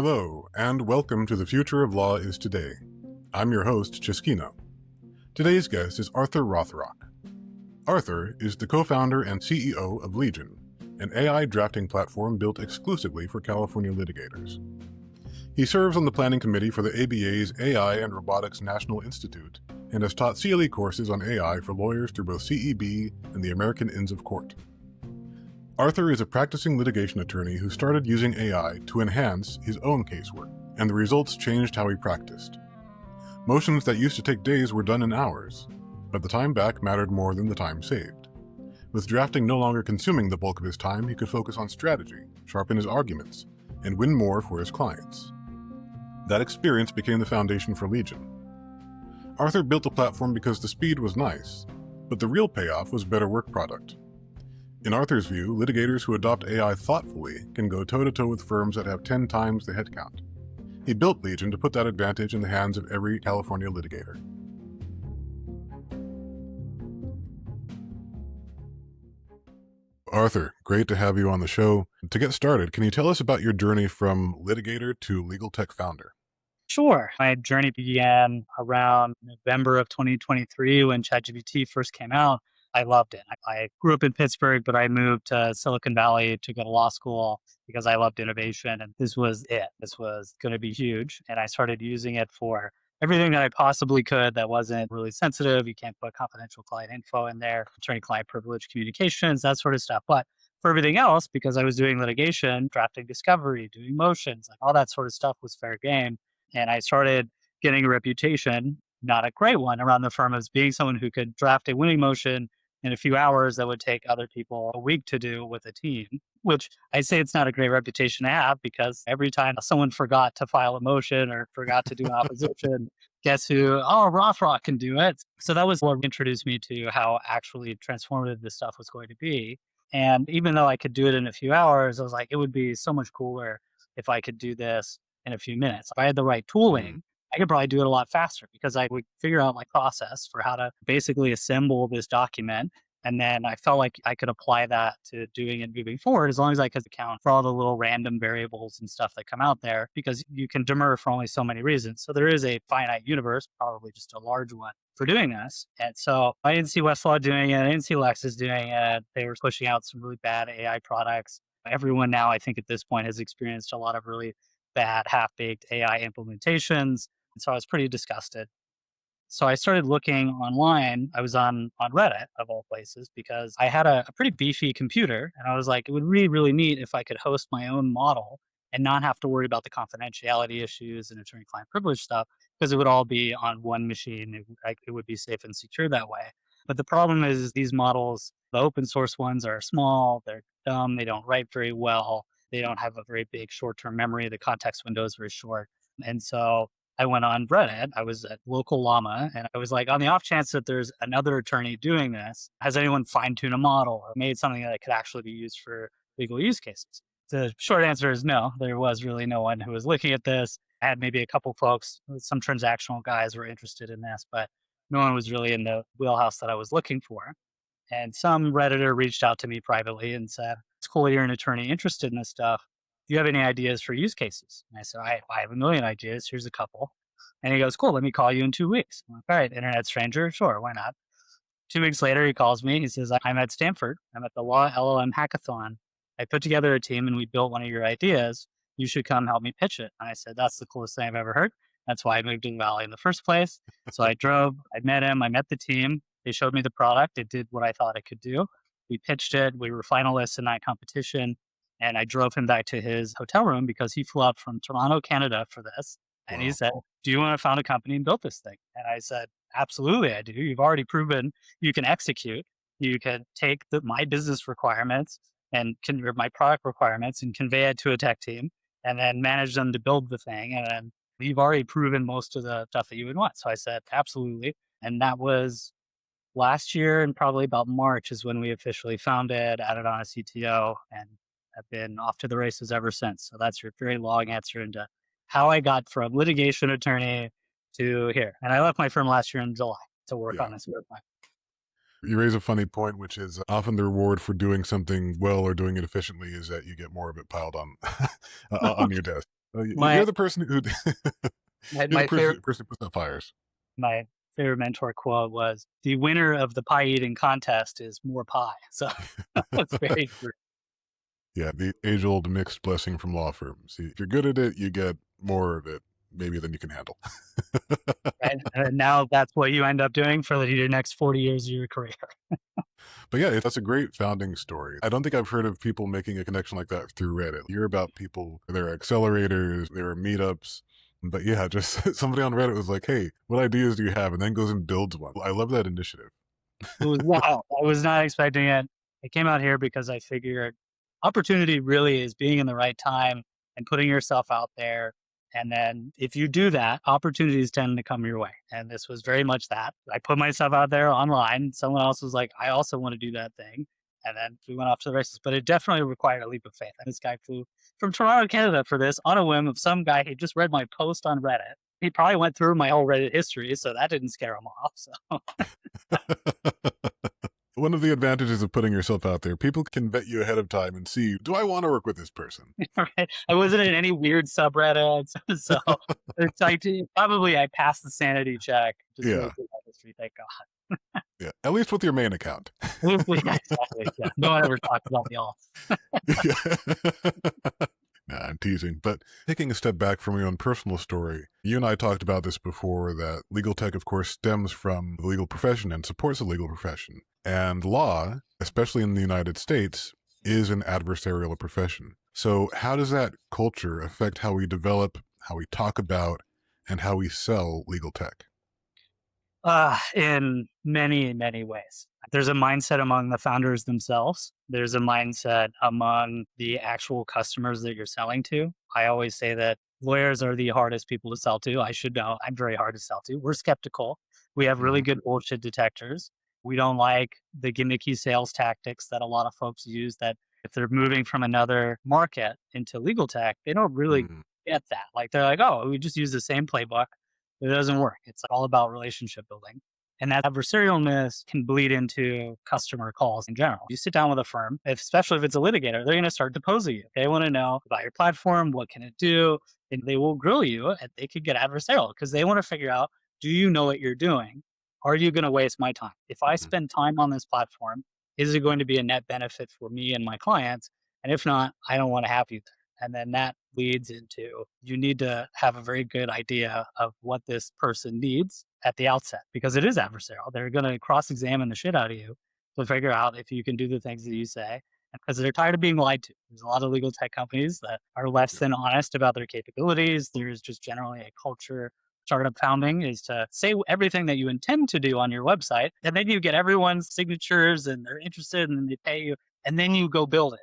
Hello, and welcome to The Future of Law is Today. I'm your host, Cheskino. Today's guest is Arthur Rothrock. Arthur is the co-founder and CEO of Legion, an AI drafting platform built exclusively for California litigators. He serves on the planning committee for the ABA's AI and Robotics National Institute and has taught CLE courses on AI for lawyers through both CEB and the American Inns of Court. Arthur is a practicing litigation attorney who started using AI to enhance his own casework, and the results changed how he practiced. Motions that used to take days were done in hours, but the time back mattered more than the time saved. With drafting no longer consuming the bulk of his time, he could focus on strategy, sharpen his arguments, and win more for his clients. That experience became the foundation for Legion. Arthur built the platform because the speed was nice, but the real payoff was better work product. In Arthur's view, litigators who adopt AI thoughtfully can go toe-to-toe with firms that have 10 times the headcount. He built Legion to put that advantage in the hands of every California litigator. Arthur, great to have you on the show. To get started, can you tell us about your journey from litigator to legal tech founder? Sure. My journey began around November of 2023 when ChatGPT first came out. I loved it. I grew up in Pittsburgh, but I moved to Silicon Valley to go to law school because I loved innovation. And this was it. This was going to be huge. And I started using it for everything that I possibly could that wasn't really sensitive. You can't put confidential client info in there, attorney-client privilege communications, that sort of stuff. But for everything else, because I was doing litigation, drafting discovery, doing motions, like all that sort of stuff was fair game. And I started getting a reputation, not a great one, around the firm as being someone who could draft a winning motion in a few hours that would take other people a week to do with a team, which I say it's not a great reputation to have because every time someone forgot to file a motion or forgot to do an opposition, guess who? Oh, Rothrock can do it. So that was what introduced me to how actually transformative this stuff was going to be. And even though I could do it in a few hours, I was like, it would be so much cooler if I could do this in a few minutes. If I had the right tooling, I could probably do it a lot faster because I would figure out my process for how to basically assemble this document. And then I felt like I could apply that to doing it moving forward as long as I could account for all the little random variables and stuff that come out there because you can demur for only so many reasons. So there is a finite universe, probably just a large one, for doing this. And so I didn't see Westlaw doing it. I didn't see Lexis doing it. They were pushing out some really bad AI products. Everyone now, I think at this point, has experienced a lot of really bad, half-baked AI implementations. And so I was pretty disgusted. So I started looking online. I was on Reddit, of all places, because I had a pretty beefy computer. And I was like, it would be really neat if I could host my own model and not have to worry about the confidentiality issues and attorney-client privilege stuff, because it would all be on one machine. It would be safe and secure that way. But the problem is these models, the open source ones are small, they're dumb, they don't write very well, they don't have a very big short-term memory, the context window is very short. And so I went on Reddit. I was at Local Llama, and I was like, on the off chance that there's another attorney doing this, has anyone fine-tuned a model or made something that could actually be used for legal use cases? The short answer is no. There was really no one who was looking at this. I had maybe a couple folks, some transactional guys were interested in this, but no one was really in the wheelhouse that I was looking for. And some Redditor reached out to me privately and said, it's cool you're an attorney interested in this stuff. Do you have any ideas for use cases? And I said, I have a million ideas. Here's a couple. And he goes, cool, let me call you in 2 weeks. I'm like, all right, internet stranger, sure, why not? 2 weeks later, he calls me. He says, I'm at Stanford. I'm at the Law LLM Hackathon. I put together a team and we built one of your ideas. You should come help me pitch it. And I said, that's the coolest thing I've ever heard. That's why I moved to the Valley in the first place. So I drove, I met him, I met the team. They showed me the product. It did what I thought it could do. We pitched it. We were finalists in that competition. And I drove him back to his hotel room because he flew out from Toronto, Canada for this. And he said, do you want to found a company and build this thing? And I said, absolutely, I do. You've already proven you can execute. You can take my business requirements and my product requirements and convey it to a tech team and then manage them to build the thing. And then you've already proven most of the stuff that you would want. So I said, absolutely. And that was last year, and probably about March is when we officially founded, added on a CTO, and have been off to the races ever since. So that's your very long answer into how I got from litigation attorney to here. And I left my firm last year in July to work on this work. You raise a funny point, which is often the reward for doing something well or doing it efficiently is that you get more of it piled on on your desk. You're My the person who my you're the my favorite person who puts out fires. my favorite mentor quote was, "The winner of the pie eating contest is more pie." So that's very true. Yeah, the age-old mixed blessing from law firms. If you're good at it, you get more of it, maybe than you can handle. And now that's what you end up doing for your next 40 years of your career. But yeah, that's a great founding story. I don't think I've heard of people making a connection like that through Reddit. You hear about people, there are accelerators, there are meetups. But yeah, just somebody on Reddit was like, hey, what ideas do you have? And then goes and builds one. I love that initiative. It was wow. I was not expecting it. I came out here because I figured opportunity really is being in the right time and putting yourself out there. And then if you do that, opportunities tend to come your way. And this was very much that. I put myself out there online. Someone else was like, I also want to do that thing. And then we went off to the races. But it definitely required a leap of faith. And this guy flew from Toronto, Canada for this on a whim of some guy who just read my post on Reddit. He probably went through my whole Reddit history, so that didn't scare him off. So One of the advantages of putting yourself out there, people can vet you ahead of time and see, do I want to work with this person? right? I wasn't in any weird subreddits, so it's like probably I passed the sanity check. Just go Yeah, through that history, thank God. yeah. At least with your main account. Yeah, exactly. Yeah, no one ever talks about the alts. Nah, I'm teasing. But taking a step back from your own personal story, you and I talked about this before that legal tech, of course, stems from the legal profession and supports the legal profession. And law, especially in the United States, is an adversarial profession. So, how does that culture affect how we develop, how we talk about, and how we sell legal tech? In many, many ways. There's a mindset among the founders themselves. There's a mindset among the actual customers that you're selling to. I always say that lawyers are the hardest people to sell to. I should know. I'm very hard to sell to. We're skeptical. We have really Hmm. good bullshit detectors. We don't like the gimmicky sales tactics that a lot of folks use that if they're moving from another market into legal tech, they don't really Hmm. get that. Like they're like, oh, we just use the same playbook. It doesn't work. It's all about relationship building. And that adversarialness can bleed into customer calls in general. You sit down with a firm, especially if it's a litigator, they're going to start deposing you. They want to know about your platform, what can it do, and they will grill you and they could get adversarial because they want to figure out, do you know what you're doing? Are you going to waste my time? If I Hmm. spend time on this platform, is it going to be a net benefit for me and my clients? And if not, I don't want to have you there. And then that leads into you need to have a very good idea of what this person needs at the outset because it is adversarial. They're going to cross examine the shit out of you to figure out if you can do the things that you say because they're tired of being lied to. There's a lot of legal tech companies that are less Yeah. than honest about their capabilities. There's just generally a culture. Startup founding is to say everything that you intend to do on your website, and then you get everyone's signatures and they're interested and then they pay you, and then you go build it.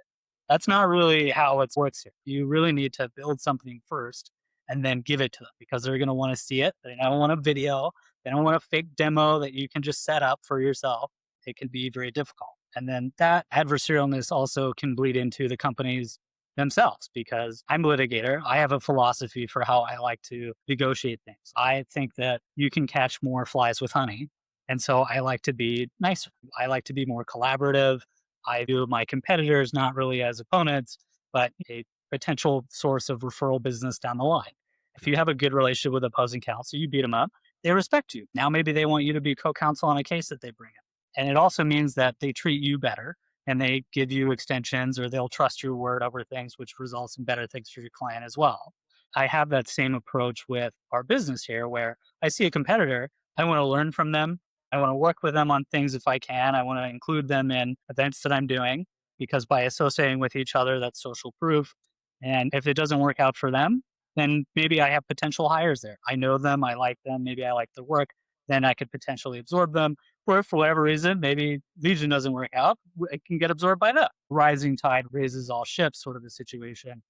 That's not really how it works here. You really need to build something first and then give it to them because they're going to want to see it. They don't want a video. They don't want a fake demo that you can just set up for yourself. It can be very difficult. And then that adversarialness also can bleed into the companies themselves because I'm a litigator. I have a philosophy for how I like to negotiate things. I think that you can catch more flies with honey. And so I like to be nicer. I like to be more collaborative. I view my competitors not really as opponents, but a potential source of referral business down the line. If you have a good relationship with opposing counsel, you beat them up, they respect you. Now maybe they want you to be co-counsel on a case that they bring in. And it also means that they treat you better and they give you extensions or they'll trust your word over things, which results in better things for your client as well. I have that same approach with our business here where I see a competitor, I want to learn from them. I want to work with them on things if I can. I want to include them in events that I'm doing because by associating with each other, that's social proof. And if it doesn't work out for them, then maybe I have potential hires there. I know them, I like them, maybe I like their work, then I could potentially absorb them. Or for whatever reason, maybe Legion doesn't work out, it can get absorbed by them. Rising tide raises all ships, sort of a situation.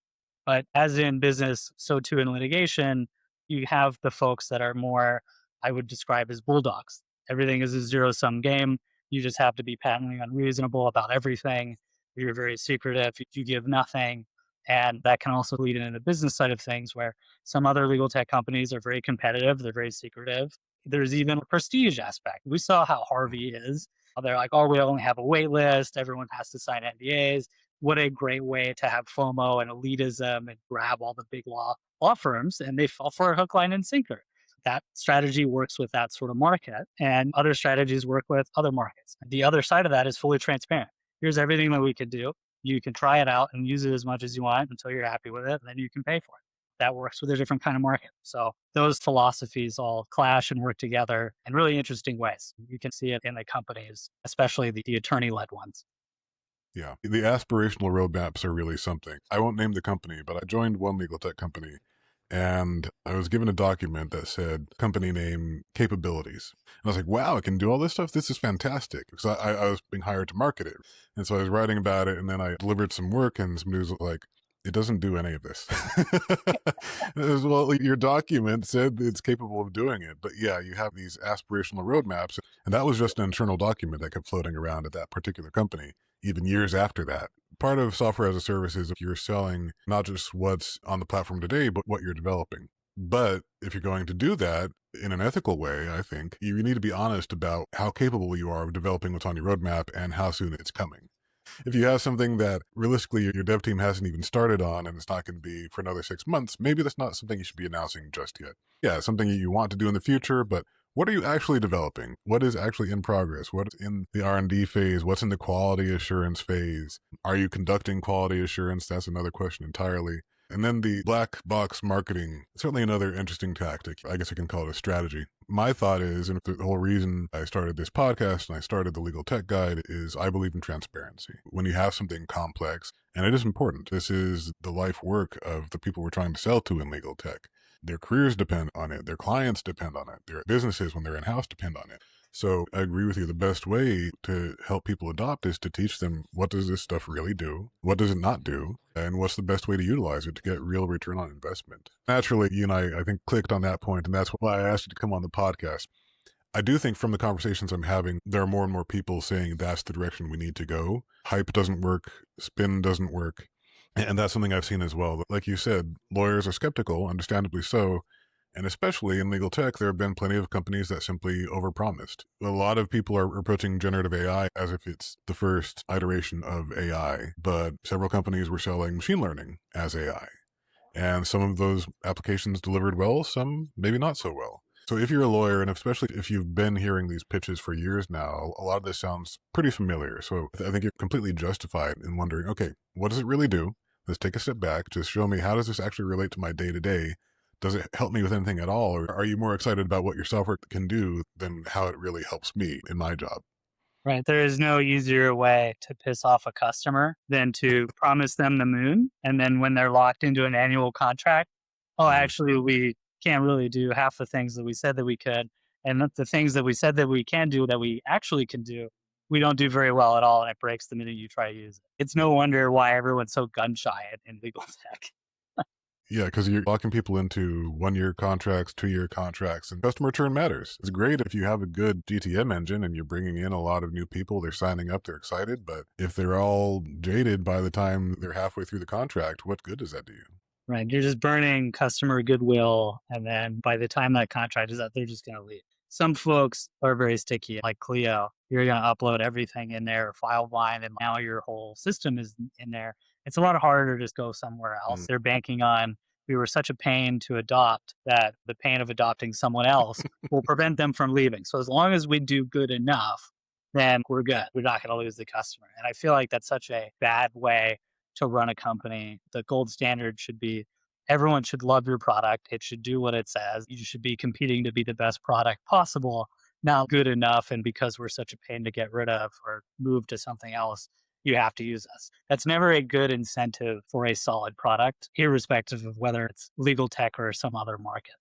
But as in business, so too in litigation, you have the folks that are more, I would describe as bulldogs. Everything is a zero sum game. You just have to be patently unreasonable about everything. You're very secretive. You give nothing. And that can also lead into the business side of things where some other legal tech companies are very competitive, they're very secretive. There's even a prestige aspect. We saw how Harvey is. They're like, oh, we only have a wait list. Everyone has to sign NDAs. What a great way to have FOMO and elitism and grab all the big law law firms and they fall for a hook, line, and sinker. That strategy works with that sort of market, and other strategies work with other markets. The other side of that is fully transparent. Here's everything that we could do. You can try it out and use it as much as you want until you're happy with it, and then you can pay for it. That works with a different kind of market. So those philosophies all clash and work together in really interesting ways. You can see it in the companies, especially the attorney-led ones. Yeah. The aspirational roadmaps are really something. I won't name the company, but I joined one legal tech company and I was given a document that said company name capabilities. And I was like, wow, I can do all this stuff? This is fantastic. Because I was being hired to market it. And so I was writing about it and then I delivered some work and somebody was like, it doesn't do any of this. Well, your document said it's capable of doing it. But yeah, you have these aspirational roadmaps. And that was just an internal document that kept floating around at that particular company, even years after that. Part of software as a service is if you're selling not just what's on the platform today, but what you're developing. But if you're going to do that in an ethical way, I think you need to be honest about how capable you are of developing what's on your roadmap and how soon it's coming. If you have something that realistically your dev team hasn't even started on and it's not going to be for another 6 months, maybe that's not something you should be announcing just yet. Yeah, something you want to do in the future, but what are you actually developing? What is actually in progress? What's in the R&D phase? What's in the quality assurance phase? Are you conducting quality assurance? That's another question entirely. And then the black box marketing, certainly another interesting tactic. I guess I can call it a strategy. My thought is, and the whole reason I started this podcast and I started the Legal Tech Guide is I believe in transparency. When you have something complex, and it is important, this is the life work of the people we're trying to sell to in legal tech. Their careers depend on it. Their clients depend on it. Their businesses, when they're in-house, depend on it. So I agree with you. The best way to help people adopt is to teach them, what does this stuff really do? What does it not do? And what's the best way to utilize it to get real return on investment? Naturally, you and I think, clicked on that point, and that's why I asked you to come on the podcast. I do think from the conversations I'm having, there are more and more people saying that's the direction we need to go. Hype doesn't work. Spin doesn't work. And that's something I've seen as well. Like you said, lawyers are skeptical, understandably so. And especially in legal tech, there have been plenty of companies that simply overpromised. A lot of people are approaching generative AI as if it's the first iteration of AI, but several companies were selling machine learning as AI. And some of those applications delivered well, some maybe not so well. So if you're a lawyer, and especially if you've been hearing these pitches for years now, a lot of this sounds pretty familiar. So I think you're completely justified in wondering, okay, what does it really do? Let's take a step back. Just show me, how does this actually relate to my day-to-day? Does it help me with anything at all? Or are you more excited about what your software can do than how it really helps me in my job? Right. There is no easier way to piss off a customer than to promise them the moon. And then when they're locked into an annual contract, oh, actually, we can't really do half the things that we said that we could. And the things that we said that we can do that we actually can do, we don't do very well at all. And it breaks the minute you try to use it. It's no wonder why everyone's so gun shy in legal tech. Yeah, because you're locking people into 1-year contracts, 2-year contracts, and customer return matters. It's great if you have a good GTM engine and you're bringing in a lot of new people, they're signing up, they're excited, but if they're all jaded by the time they're halfway through the contract, what good does that do you? Right. You're just burning customer goodwill. And then by the time that contract is up, they're just going to leave. Some folks are very sticky, like Clio. You're going to upload everything in there, file blind, and now your whole system is in there. It's a lot harder to just go somewhere else. They're banking on, we were such a pain to adopt that the pain of adopting someone else will prevent them from leaving. So as long as we do good enough, then we're good. We're not going to lose the customer. And I feel like that's such a bad way to run a company. The gold standard should be, everyone should love your product. It should do what it says. You should be competing to be the best product possible, not good enough. And because we're such a pain to get rid of or move to something else, you have to use us. That's never a good incentive for a solid product, irrespective of whether it's legal tech or some other market.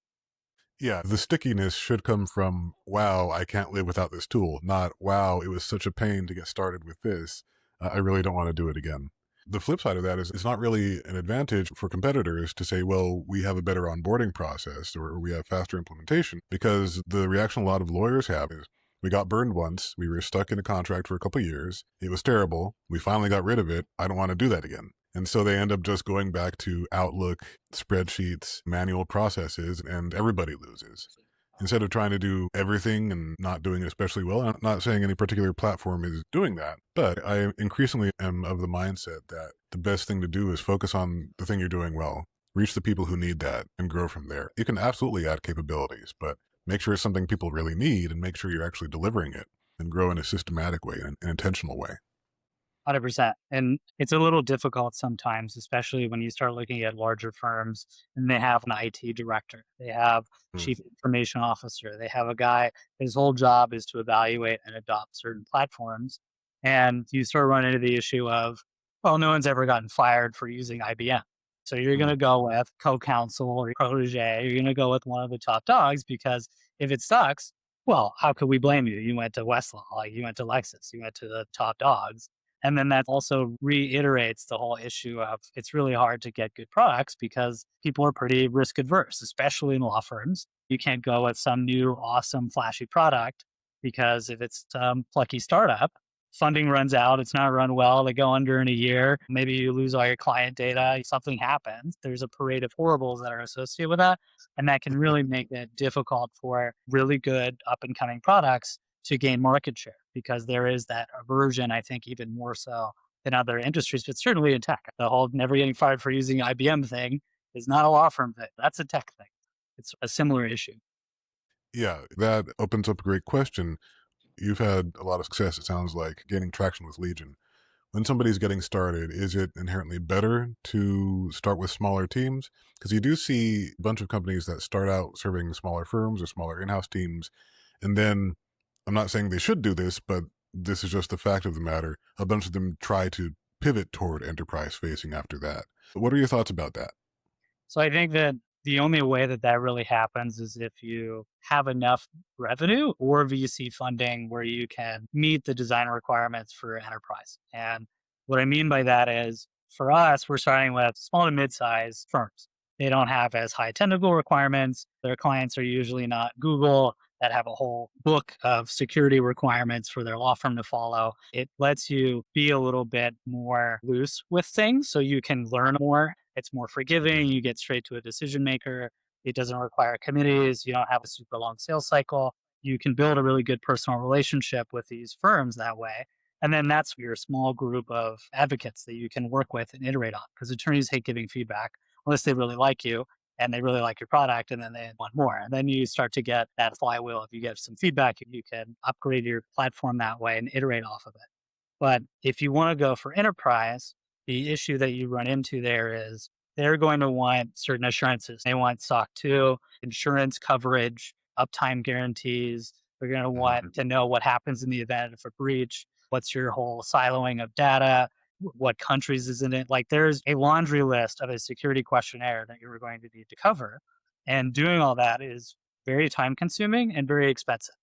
Yeah, the stickiness should come from, wow, I can't live without this tool, not, wow, it was such a pain to get started with this. I really don't want to do it again. The flip side of that is it's not really an advantage for competitors to say, well, we have a better onboarding process or we have faster implementation, because the reaction a lot of lawyers have is, we got burned once, we were stuck in a contract for a couple of years, it was terrible, we finally got rid of it, I don't want to do that again. And so they end up just going back to Outlook, spreadsheets, manual processes, and everybody loses. Instead of trying to do everything and not doing it especially well. I'm not saying any particular platform is doing that, but I increasingly am of the mindset that the best thing to do is focus on the thing you're doing well. reach the people who need that and grow from there. You can absolutely add capabilities, but make sure it's something people really need and make sure you're actually delivering it and grow in a systematic way, an intentional way. 100%. And it's a little difficult sometimes, especially when you start looking at larger firms and they have an IT director, they have Mm. chief information officer, they have a guy, his whole job is to evaluate and adopt certain platforms. And you start running into the issue of, well, no one's ever gotten fired for using IBM. So you're going Mm. to go with co-counsel or protege. You're going to go with one of the top dogs because if it sucks, well, how could we blame you? You went to Westlaw, like you went to Lexis, you went to the top dogs. And then that also reiterates the whole issue of it's really hard to get good products because people are pretty risk adverse, especially in law firms. You can't go with some new, awesome, flashy product because if it's some plucky startup, funding runs out, it's not run well, they go under in a year, maybe you lose all your client data, something happens. There's a parade of horribles that are associated with that. And that can really make it difficult for really good up and coming products to gain market share because there is that aversion, I think, even more so than other industries, but certainly in tech. The whole never getting fired for using IBM thing is not a law firm thing. That's a tech thing. It's a similar issue. Yeah, that opens up a great question. You've had a lot of success, it sounds like, gaining traction with Legion. When somebody's getting started, is it inherently better to start with smaller teams? Because you do see a bunch of companies that start out serving smaller firms or smaller in-house teams. And then I'm not saying they should do this, but this is just the fact of the matter. A bunch of them try to pivot toward enterprise facing after that. What are your thoughts about that? So I think that the only way that that really happens is if you have enough revenue or VC funding where you can meet the design requirements for enterprise. And what I mean by that is for us, we're starting with small to mid-size firms. They don't have as high technical requirements. Their clients are usually not Google that have a whole book of security requirements for their law firm to follow. It lets you be a little bit more loose with things so you can learn more. It's more forgiving. You get straight to a decision maker. It doesn't require committees. You don't have a super long sales cycle. You can build a really good personal relationship with these firms that way. And then that's your small group of advocates that you can work with and iterate on because attorneys hate giving feedback unless they really like you and they really like your product and then they want more. And then you start to get that flywheel. If you get some feedback, you can upgrade your platform that way and iterate off of it. But if you want to go for enterprise, the issue that you run into there is they're going to want certain assurances. They want SOC 2, insurance coverage, uptime guarantees. They're going to Mhm. want to know what happens in the event of a breach. What's your whole siloing of data? What countries is in it? Like there's a laundry list of a security questionnaire that you're going to need to cover. And doing all that is very time consuming and very expensive.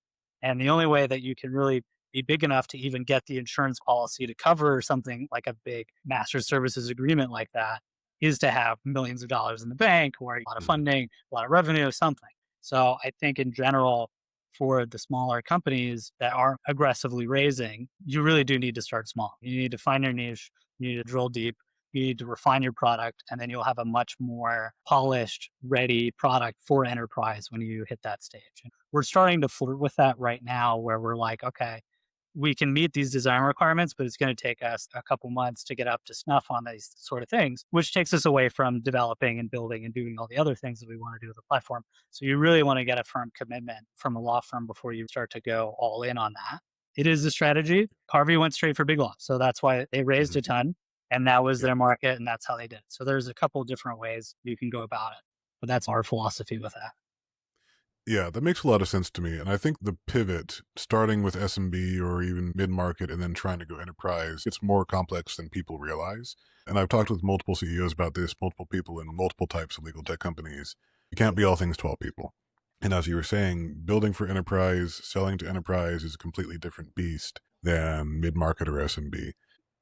And the only way that you can really be big enough to even get the insurance policy to cover something like a big master services agreement like that is to have millions of dollars in the bank or a lot of Mhm. funding, a lot of revenue, something. So I think in general, for the smaller companies that aren't aggressively raising, you really do need to start small. You need to find your niche, you need to drill deep, you need to refine your product, and then you'll have a much more polished, ready product for enterprise when you hit that stage. We're starting to flirt with that right now where we're like, okay, we can meet these design requirements, but it's going to take us a couple months to get up to snuff on these sort of things, which takes us away from developing and building and doing all the other things that we want to do with the platform. So you really want to get a firm commitment from a law firm before you start to go all in on that. It is a strategy. Harvey went straight for big law. So that's why they raised Mhm. a ton and that was Yeah. their market and that's how they did it. So there's a couple different ways you can go about it, but that's our philosophy with that. Yeah, that makes a lot of sense to me. And I think the pivot, starting with SMB or even mid market and then trying to go enterprise, it's more complex than people realize. And I've talked with multiple CEOs about this, multiple people in multiple types of legal tech companies. You can't be all things to all people. And as you were saying, building for enterprise, selling to enterprise is a completely different beast than mid market or SMB.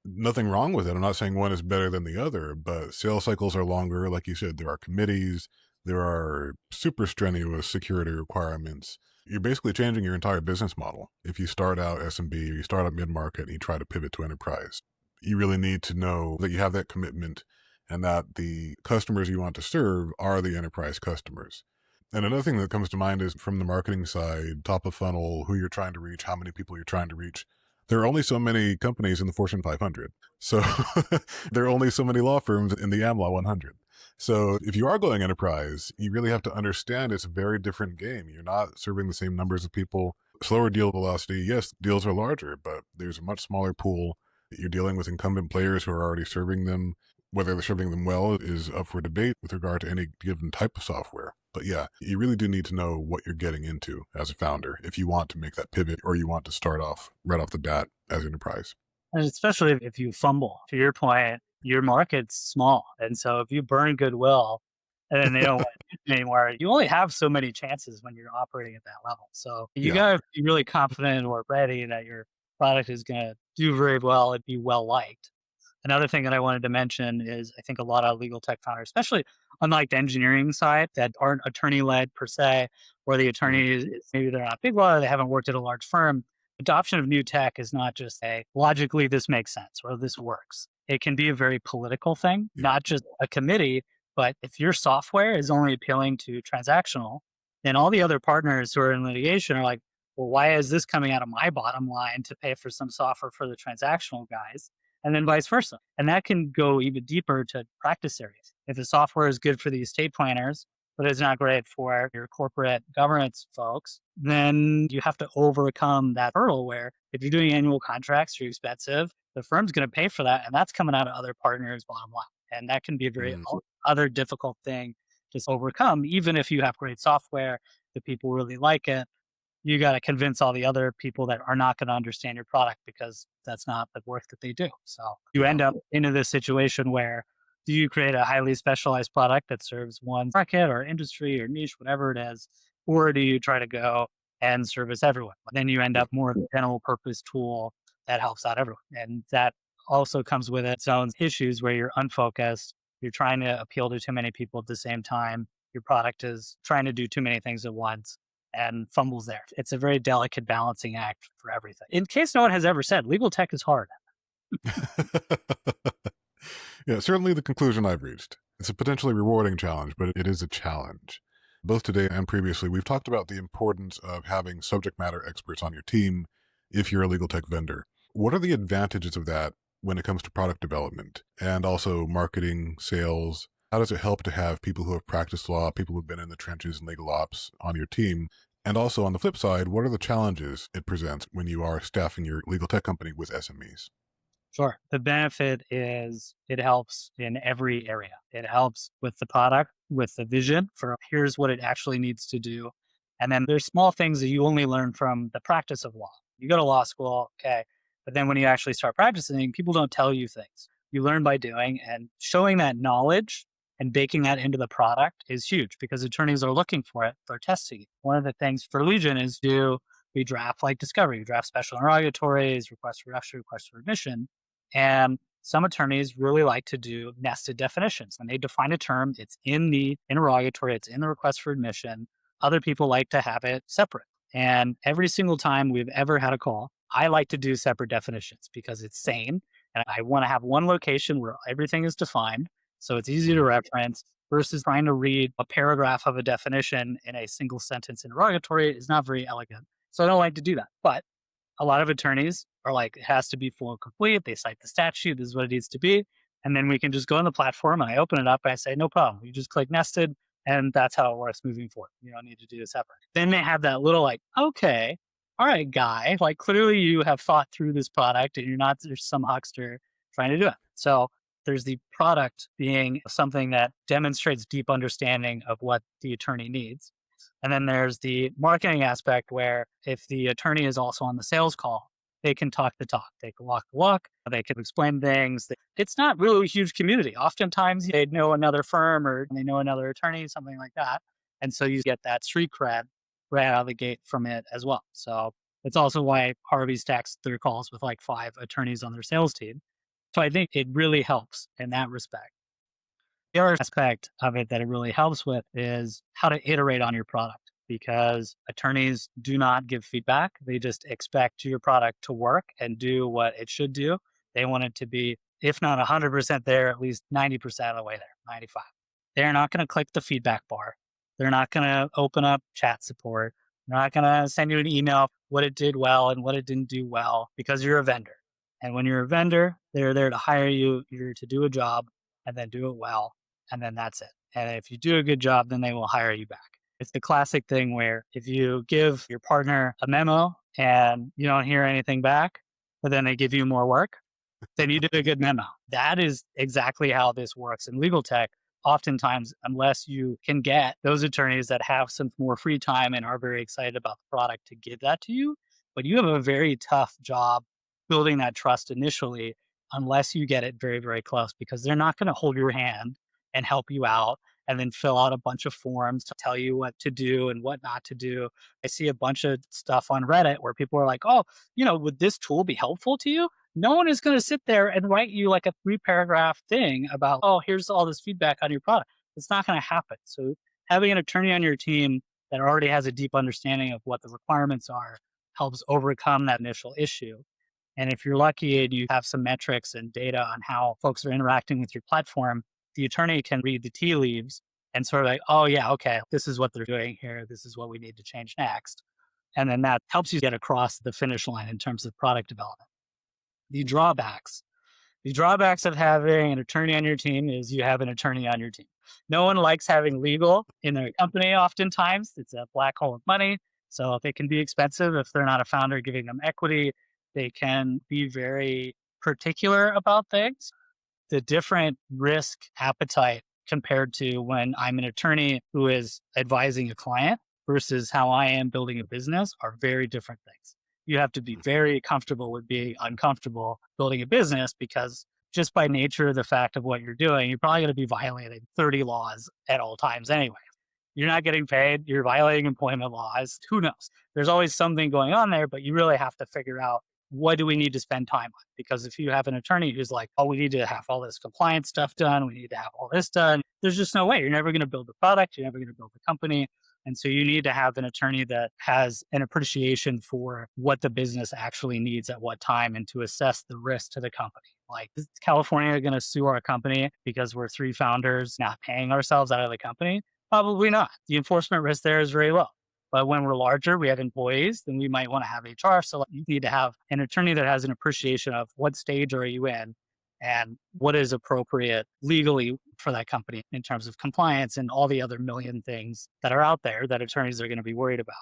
Nothing wrong with it. I'm not saying one is better than the other, but sales cycles are longer. Like you said, there are committees, there are super strenuous security requirements. You're basically changing your entire business model. If you start out SMB or you start out mid market and you try to pivot to enterprise, you really need to know that you have that commitment and that the customers you want to serve are the enterprise customers. And another thing that comes to mind is from the marketing side, top of funnel, who you're trying to reach, how many people you're trying to reach. There are only so many companies in the Fortune 500. So there are only so many law firms in the AmLaw 100. So if you are going enterprise, you really have to understand it's a very different game. You're not serving the same numbers of people. Slower deal velocity, yes, deals are larger, but there's a much smaller pool. You're dealing with incumbent players who are already serving them. Whether they're serving them well is up for debate with regard to any given type of software. But yeah, you really do need to know what you're getting into as a founder if you want to make that pivot or you want to start off right off the bat as enterprise. And especially if you fumble. To your point, your market's small. And so if you burn goodwill and then they don't want to do it anymore, you only have so many chances when you're operating at that level. So you Yeah. got to be really confident or ready that your product is going to do very well and be well liked. Another thing that I wanted to mention is I think a lot of legal tech founders, especially on like the engineering side that aren't attorney led per se, or the Mhm. attorney is maybe they're not big law, or they haven't worked at a large firm. Adoption of new tech is not just a logically this makes sense or this works. It can be a very political thing, Yeah. not just a committee, but if your software is only appealing to transactional, then all the other partners who are in litigation are like, well, why is this coming out of my bottom line to pay for some software for the transactional guys? And then vice versa. And that can go even deeper to practice areas. If the software is good for the estate planners, but it's not great for your corporate governance folks, then you have to overcome that hurdle where if you're doing annual contracts, you're expensive, the firm's going to pay for that. And that's coming out of other partners' bottom line. And that can be a very Mm. other difficult thing to overcome, even if you have great software, the people really like it, you got to convince all the other people that are not going to understand your product because that's not the work that they do. So you Yeah. end up into this situation where do you create a highly specialized product that serves one market or industry or niche, whatever it is, or do you try to go and service everyone? Then you end Yeah. up more of a general purpose tool that helps out everyone. And that also comes with its own issues where you're unfocused, you're trying to appeal to too many people at the same time, your product is trying to do too many things at once and fumbles there. It's a very delicate balancing act for everything. In case no one has ever said, legal tech is hard. Yeah, certainly the conclusion I've reached. It's a potentially rewarding challenge, but it is a challenge. Both today and previously, we've talked about the importance of having subject matter experts on your team if you're a legal tech vendor. What are the advantages of that when it comes to product development and also marketing, sales? How does it help to have people who have practiced law, people who've been in the trenches in legal ops on your team? And also on the flip side, what are the challenges it presents when you are staffing your legal tech company with SMEs? Sure. The benefit is it helps in every area. It helps with the product, with the vision for here's what it actually needs to do. And then there's small things that you only learn from the practice of law. You go to law school, okay. But then when you actually start practicing, people don't tell you things. You learn by doing and showing that knowledge and baking that into the product is huge because attorneys are looking for it. They're testing it. One of the things for Legion is we draft like discovery, we draft special interrogatories, requests for reduction, requests for admission, and some attorneys really like to do nested definitions. When they define a term, it's in the interrogatory, it's in the request for admission. Other people like to have it separate. And every single time we've ever had a call, I like to do separate definitions because it's sane. And I want to have one location where everything is defined. So it's easy to Mhm. reference versus trying to read a paragraph of a definition in a single sentence interrogatory is not very elegant. So I don't like to do that. But a lot of attorneys are like, it has to be full and complete. They cite the statute. This is what it needs to be. And then we can just go on the platform and I open it up and I say, no problem. You just click nested and that's how it works moving forward. You don't need to do it separate. Then they have that little like, okay, all right, guy, like clearly you have thought through this product and you're not just some huckster trying to do it. So there's the product being something that demonstrates deep understanding of what the attorney needs. And then there's the marketing aspect where if the attorney is also on the sales call, they can talk the talk, they can walk the walk, they can explain things. It's not really a huge community. Oftentimes they know another firm or they know another attorney, something like that. And so you get that street cred right out of the gate from it as well. So it's also why Harvey stacks their calls with like 5 attorneys on their sales team. So I think it really helps in that respect. The other aspect of it that it really helps with is how to iterate on your product because attorneys do not give feedback. They just expect your product to work and do what it should do. They want it to be, if not 100% there, at least 90% of the way there, 95. They're not going to click the feedback bar. They're not going to open up chat support. They're not going to send you an email what it did well and what it didn't do well because you're a vendor. And when you're a vendor, they're there to hire you. You're to do a job and then do it well and then that's it. And if you do a good job, then they will hire you back. It's the classic thing where if you give your partner a memo and you don't hear anything back, but then they give you more work, then you did a good memo. That is exactly how this works in legal tech. Oftentimes, unless you can get those attorneys that have some more free time and are very excited about the product to give that to you, but you have a very tough job building that trust initially, unless you get it very, very close, because they're not going to hold your hand and help you out and then fill out a bunch of forms to tell you what to do and what not to do. I see a bunch of stuff on Reddit where people are like, oh, would this tool be helpful to you? No one is going to sit there and write you like a 3-paragraph thing about, oh, here's all this feedback on your product. It's not going to happen. So having an attorney on your team that already has a deep understanding of what the requirements are helps overcome that initial issue. And if you're lucky and you have some metrics and data on how folks are interacting with your platform, the attorney can read the tea leaves and sort of like, oh yeah, okay, this is what they're doing here. This is what we need to change next. And then that helps you get across the finish line in terms of product development. The drawbacks. The drawbacks of having an attorney on your team is you have an attorney on your team. No one likes having legal in their company oftentimes. It's a black hole of money. So they can be expensive if they're not a founder giving them equity. They can be very particular about things. The different risk appetite compared to when I'm an attorney who is advising a client versus how I am building a business are very different things. You have to be very comfortable with being uncomfortable building a business, because just by nature of the fact of what you're doing, you're probably going to be violating 30 laws at all times anyway. You're not getting paid. You're violating employment laws. Who knows? There's always something going on there, but you really have to figure out, what do we need to spend time on? Because if you have an attorney who's like, oh, we need to have all this compliance stuff done, we need to have all this done, there's just no way. You're never going to build a product. You're never going to build a company. And so you need to have an attorney that has an appreciation for what the business actually needs at what time, and to assess the risk to the company. Like, is California going to sue our company because we're 3 founders not paying ourselves out of the company? Probably not. The enforcement risk there is very low. But when we're larger, we have employees, then we might want to have HR. So you need to have an attorney that has an appreciation of what stage are you in and what is appropriate legally for that company in terms of compliance and all the other million things that are out there that attorneys are going to be worried about.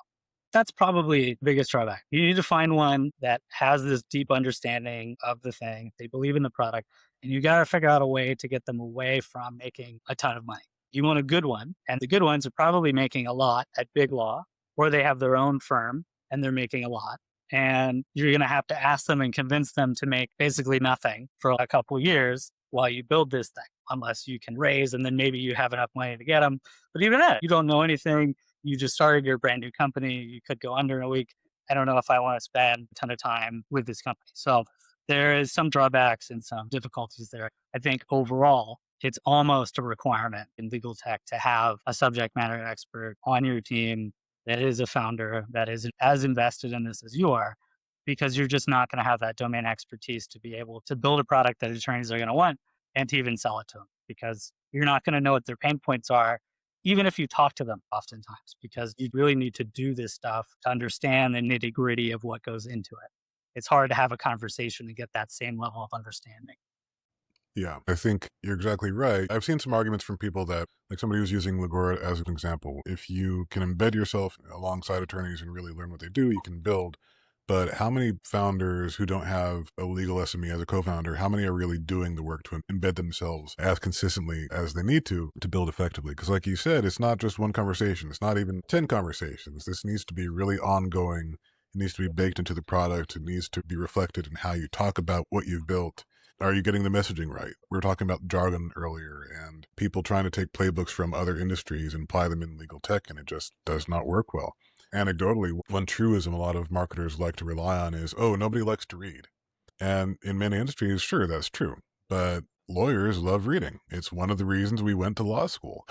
That's probably the biggest drawback. You need to find one that has this deep understanding of the thing. They believe in the product, and you got to figure out a way to get them away from making a ton of money. You want a good one, and the good ones are probably making a lot at big law, or they have their own firm and they're making a lot. And you're going to have to ask them and convince them to make basically nothing for a couple of years while you build this thing, unless you can raise, and then maybe you have enough money to get them. But even then, you don't know anything. You just started your brand new company. You could go under in a week. I don't know if I want to spend a ton of time with this company. So there is some drawbacks and some difficulties there. I think overall, it's almost a requirement in legal tech to have a subject matter expert on your team that is a founder, that is as invested in this as you are, because you're just not going to have that domain expertise to be able to build a product that attorneys are going to want and to even sell it to them, because you're not going to know what their pain points are, even if you talk to them oftentimes, because you really need to do this stuff to understand the nitty gritty of what goes into it. It's hard to have a conversation and get that same level of understanding. Yeah, I think you're exactly right. I've seen some arguments from people that, like somebody who's using Ligora as an example, if you can embed yourself alongside attorneys and really learn what they do, you can build. But how many founders who don't have a legal SME as a co-founder, how many are really doing the work to embed themselves as consistently as they need to build effectively? Because like you said, it's not just one conversation. It's not even 10 conversations. This needs to be really ongoing. It needs to be baked into the product. It needs to be reflected in how you talk about what you've built. Are you getting the messaging right? We were talking about jargon earlier and people trying to take playbooks from other industries and apply them in legal tech, and it just does not work well. Anecdotally, one truism a lot of marketers like to rely on is, oh, nobody likes to read. And in many industries, sure, that's true. But lawyers love reading. It's one of the reasons we went to law school.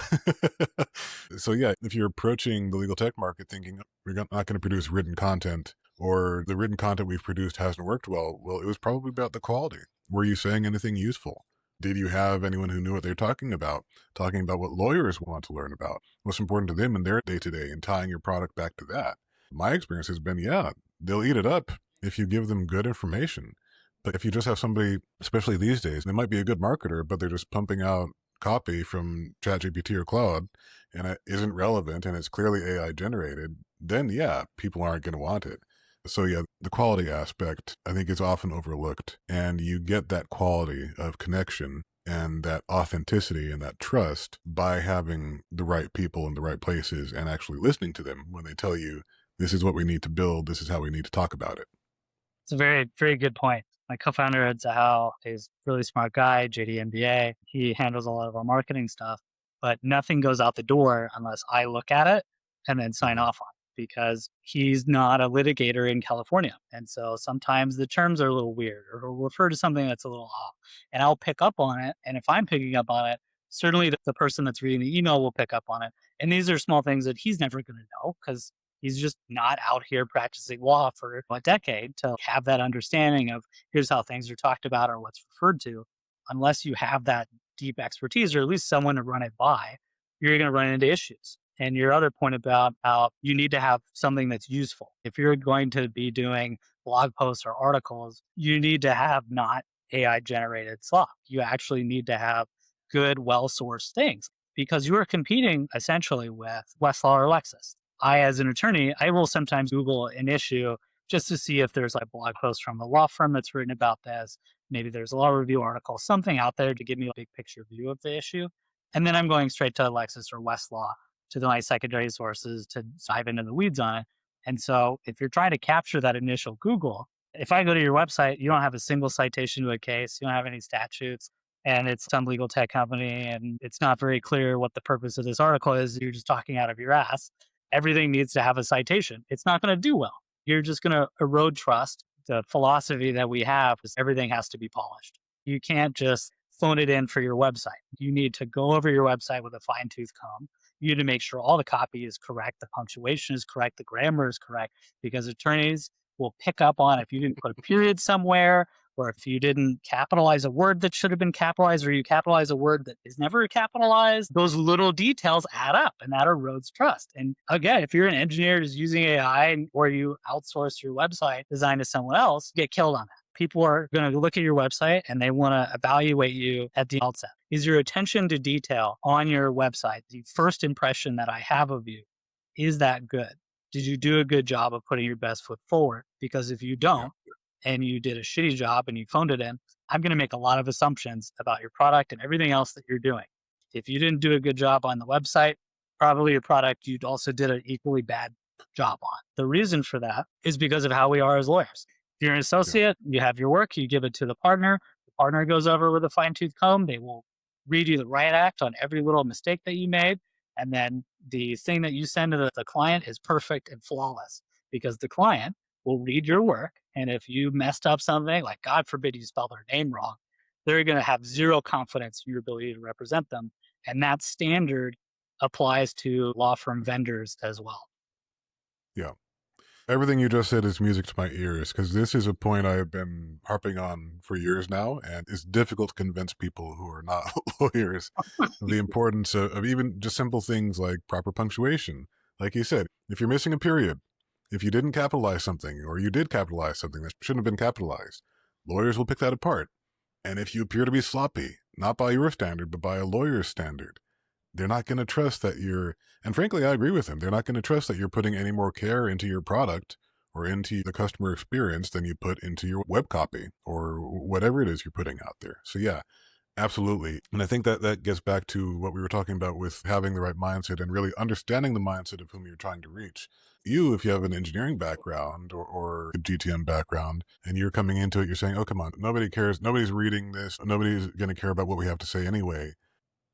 So yeah, if you're approaching the legal tech market thinking we're not going to produce written content, or the written content we've produced hasn't worked well, it was probably about the quality. Were you saying anything useful? Did you have anyone who knew what they're talking about what lawyers want to learn about, what's important to them in their day-to-day, and tying your product back to that? My experience has been, yeah, they'll eat it up if you give them good information. But if you just have somebody, especially these days, they might be a good marketer, but they're just pumping out copy from ChatGPT or Claude and it isn't relevant and it's clearly AI generated, then yeah, people aren't going to want it. So yeah, the quality aspect I think is often overlooked, and you get that quality of connection and that authenticity and that trust by having the right people in the right places and actually listening to them when they tell you, this is what we need to build, this is how we need to talk about it. It's a very, very good point. My co-founder at Zahal is a really smart guy, JD MBA. He handles a lot of our marketing stuff, but nothing goes out the door unless I look at it and then sign Mhm. off on it because he's not a litigator in California. And so sometimes the terms are a little weird or he'll refer to something that's a little off and I'll pick up on it. And if I'm picking up on it, certainly the person that's reading the email will pick up on it. And these are small things that he's never going to know because he's just not out here practicing law for a decade to have that understanding of here's how things are talked about or what's referred to. Unless you have that deep expertise or at least someone to run it by, you're going to run into issues. And your other point about how you need to have something that's useful. If you're going to be doing blog posts or articles, you need to have not AI generated slop. You actually need to have good, well sourced things because you are competing essentially with Westlaw or Lexis. I, as an attorney, I will sometimes Google an issue just to see if there's like a blog post from a law firm that's written about this. Maybe there's a law review article, something out there to give me a big picture view of the issue. And then I'm going straight to Lexis or Westlaw to my secondary sources to dive into the weeds on it. And so if you're trying to capture that initial Google, if I go to your website, you don't have a single citation to a case, you don't have any statutes, and it's some legal tech company, and it's not very clear what the purpose of this article is. You're just talking out of your ass. Everything needs to have a citation. It's not going to do well. You're just going to erode trust. The philosophy that we have is everything has to be polished. You can't just phone it in for your website. You need to go over your website with a fine tooth comb. You need to make sure all the copy is correct, the punctuation is correct, the grammar is correct, because attorneys will pick up on if you didn't put a period somewhere, or if you didn't capitalize a word that should have been capitalized, or you capitalize a word that is never capitalized. Those little details add up and that erodes trust. And again, if you're an engineer who's using AI or you outsource your website design to someone else, you get killed on that. People are going to look at your website and they want to evaluate you at the outset. Is your attention to detail on your website, the first impression that I have of you, is that good? Did you do a good job of putting your best foot forward? Because if you Yeah. don't, and you did a shitty job and you phoned it in, I'm going to make a lot of assumptions about your product and everything else that you're doing. If you didn't do a good job on the website, probably your product you also did an equally bad job on. The reason for that is because of how we are as lawyers. If you're an Yeah. associate, you have your work, you give it to the partner goes over with a fine tooth comb, they will read you the right act on every little mistake that you made. And then the thing that you send to the client is perfect and flawless because the client will read your work. And if you messed up something, like God forbid you spell their name wrong, they're going to have zero confidence in your ability to represent them. And that standard applies to law firm vendors as well. Yeah. Everything you just said is music to my ears because this is a point I have been harping on for years now, and it's difficult to convince people who are not lawyers of the importance of even just simple things like proper punctuation. Like you said, if you're missing a period, if you didn't capitalize something or you did capitalize something that shouldn't have been capitalized, lawyers will pick that apart. And if you appear to be sloppy, not by your standard, but by a lawyer's standard, they're not going to trust that you're, and frankly, I agree with them. They're not going to trust that you're putting any more care into your product or into the customer experience than you put into your web copy or whatever it is you're putting out there. So yeah, absolutely. And I think that that gets back to what we were talking about with having the right mindset and really understanding the mindset of whom you're trying to reach. You, if you have an engineering background or a GTM background and you're coming into it, you're saying, oh, come on, nobody cares. Nobody's reading this. Nobody's going to care about what we have to say anyway.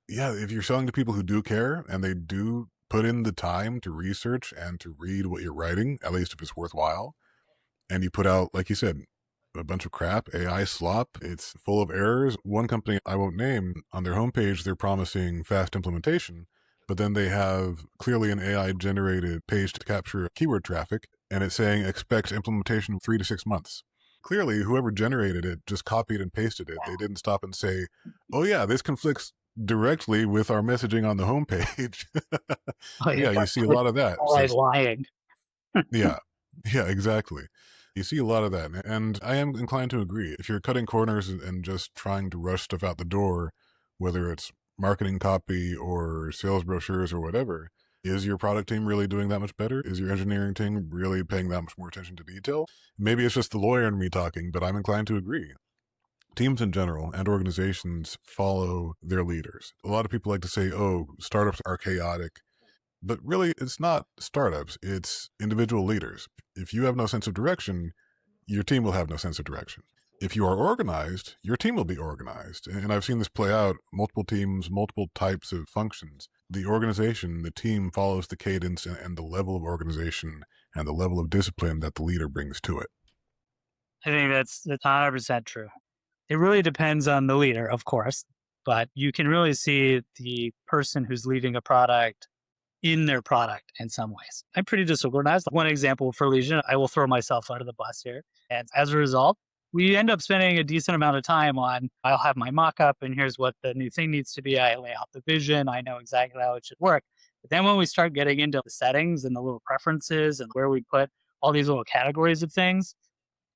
Yeah, if you're selling to people who do care and they do put in the time to research and to read what you're writing, at least if it's worthwhile, and you put out, like you said, a bunch of crap, AI slop, it's full of errors. One company I won't name, on their homepage, they're promising fast implementation, but then they have clearly an AI generated page to capture keyword traffic, and it's saying expect implementation 3 to 6 months. Clearly, whoever generated it just copied and pasted it. They didn't stop and say, oh yeah, this conflicts directly with our messaging on the homepage. Yeah, you see a lot of that. Like lying. Yeah, yeah, exactly. You see a lot of that. And I am inclined to agree. If you're cutting corners and just trying to rush stuff out the door, whether it's marketing copy or sales brochures or whatever. Is your product team really doing that much better? Is your engineering team really paying that much more attention to detail? Maybe it's just the lawyer in me talking, but I'm inclined to agree. Teams in general and organizations follow their leaders. A lot of people like to say, oh, startups are chaotic. But really, it's not startups, it's individual leaders. If you have no sense of direction, your team will have no sense of direction. If you are organized, your team will be organized. And I've seen this play out, multiple teams, multiple types of functions. The organization, the team follows the cadence and the level of organization and the level of discipline that the leader brings to it. I think that's 100% true. It really depends on the leader, of course, but you can really see the person who's leading a product in their product in some ways. I'm pretty disorganized. One example for Legion, I will throw myself under the bus here. And as a result, we end up spending a decent amount of time on, I'll have my mock-up and here's what the new thing needs to be. I lay out the vision. I know exactly how it should work. But then when we start getting into the settings and the little preferences and where we put all these little categories of things,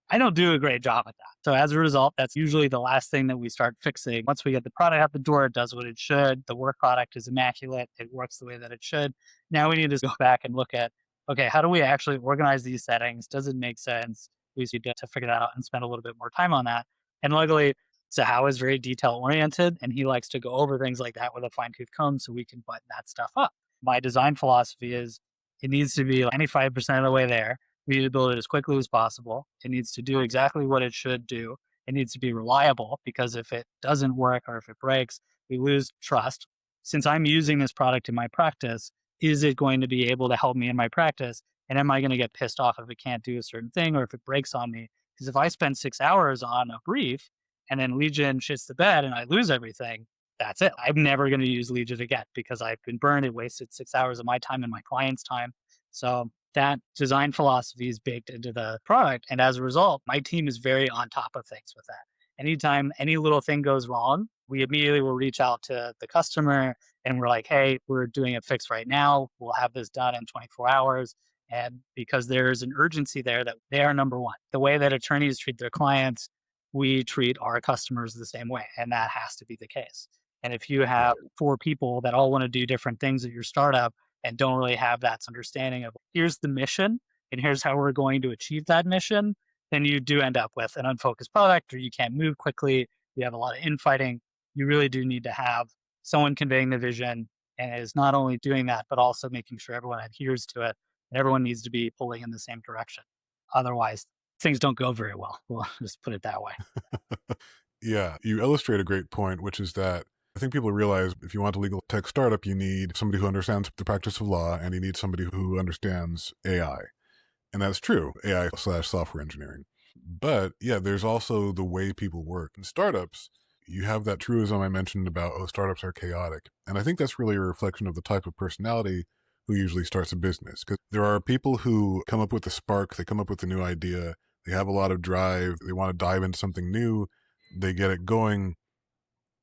I don't do a great job at that. So as a result, that's usually the last thing that we start fixing. Once we get the product out the door, it does what it should. The work product is immaculate. It works the way that it should. Now we need to go back and look at, okay, how do we actually organize these settings? Does it make sense? We need to figure that out and spend a little bit more time on that. And luckily, Sahao is very detail oriented and he likes to go over things like that with a fine tooth comb so we can button that stuff up. My design philosophy is it needs to be 95% of the way there. We need to build it as quickly as possible. It needs to do exactly what it should do. It needs to be reliable because if it doesn't work or if it breaks, we lose trust. Since I'm using this product in my practice, is it going to be able to help me in my practice? And am I going to get pissed off if it can't do a certain thing or if it breaks on me? Because if I spend 6 hours on a brief and then Legion shits the bed and I lose everything, that's it. I'm never going to use Legion again because I've been burned. It wasted 6 hours of my time and my client's time. So that design philosophy is baked into the product. And as a result, my team is very on top of things with that. Anytime any little thing goes wrong, we immediately will reach out to the customer and we're like, hey, we're doing a fix right now. We'll have this done in 24 hours. And because there's an urgency there that they are number one. The way that attorneys treat their clients, we treat our customers the same way. And that has to be the case. And if you have 4 people that all want to do different things at your startup, and don't really have that understanding of here's the mission and here's how we're going to achieve that mission, then you do end up with an unfocused product or you can't move quickly. You have a lot of infighting. You really do need to have someone conveying the vision and is not only doing that, but also making sure everyone adheres to it and everyone needs to be pulling in the same direction. Otherwise, things don't go very well. We'll just put it that way. Yeah, you illustrate a great point, which is that I think people realize if you want a legal tech startup, you need somebody who understands the practice of law and you need somebody who understands AI. And that's true, AI/software engineering. But yeah, there's also the way people work. In startups, you have that truism I mentioned about, oh, startups are chaotic. And I think that's really a reflection of the type of personality who usually starts a business. Because there are people who come up with a spark, they come up with a new idea, they have a lot of drive, they want to dive into something new, they get it going.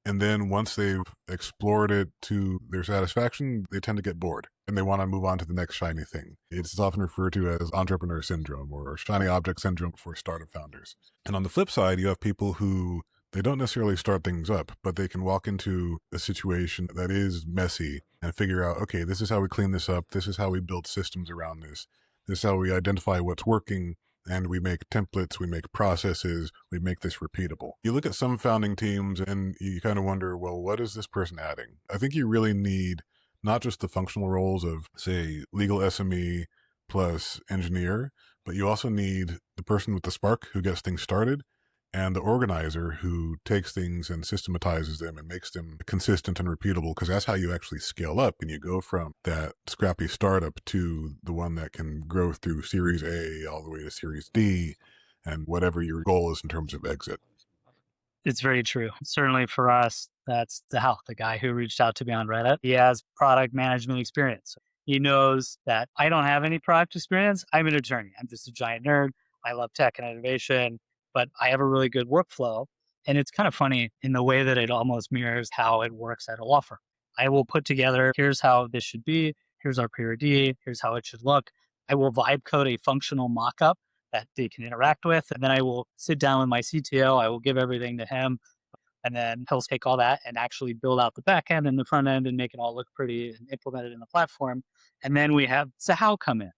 And then once they've explored it to their satisfaction, they tend to get bored and they want to move on to the next shiny thing. It's often referred to as entrepreneur syndrome or shiny object syndrome for startup founders. And on the flip side, you have people who they don't necessarily start things up, but they can walk into a situation that is messy and figure out, okay, this is how we clean this up. This is how we build systems around this. This is how we identify what's working. And we make templates, we make processes, we make this repeatable. You look at some founding teams and you kind of wonder, well, what is this person adding? I think you really need not just the functional roles of, say, legal SME plus engineer, but you also need the person with the spark who gets things started and the organizer who takes things and systematizes them and makes them consistent and repeatable, because that's how you actually scale up and you go from that scrappy startup to the one that can grow through Series A all the way to Series D and whatever your goal is in terms of exit. It's very true. Certainly for us, that's the guy who reached out to me on Reddit. He has product management experience. He knows that I don't have any product experience. I'm an attorney. I'm just a giant nerd. I love tech and innovation, but I have a really good workflow. And it's kind of funny in the way that it almost mirrors how it works at a law firm. I will put together, here's how this should be. Here's our PRD. Here's how it should look. I will vibe code a functional mock-up that they can interact with. And then I will sit down with my CTO. I will give everything to him. And then he'll take all that and actually build out the back end and the front end and make it all look pretty and implement it in the platform. And then we have Zahao come in,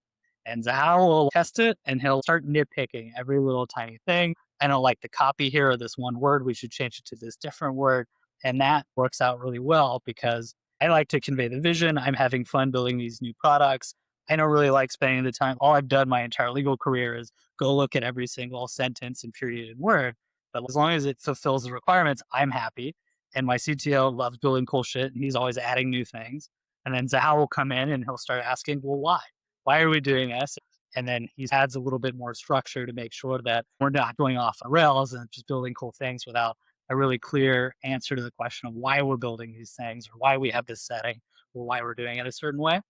and Zahao will test it and he'll start nitpicking every little tiny thing. I don't like the copy here of this one word. We should change it to this different word. And that works out really well because I like to convey the vision. I'm having fun building these new products. I don't really like spending the time. All I've done my entire legal career is go look at every single sentence and period and word. But as long as it fulfills the requirements, I'm happy. And my CTO loves building cool shit and he's always adding new things. And then Zahao will come in and he'll start asking, well, why? Why are we doing this? And then he adds a little bit more structure to make sure that we're not going off the rails and just building cool things without a really clear answer to the question of why we're building these things or why we have this setting or why we're doing it a certain way.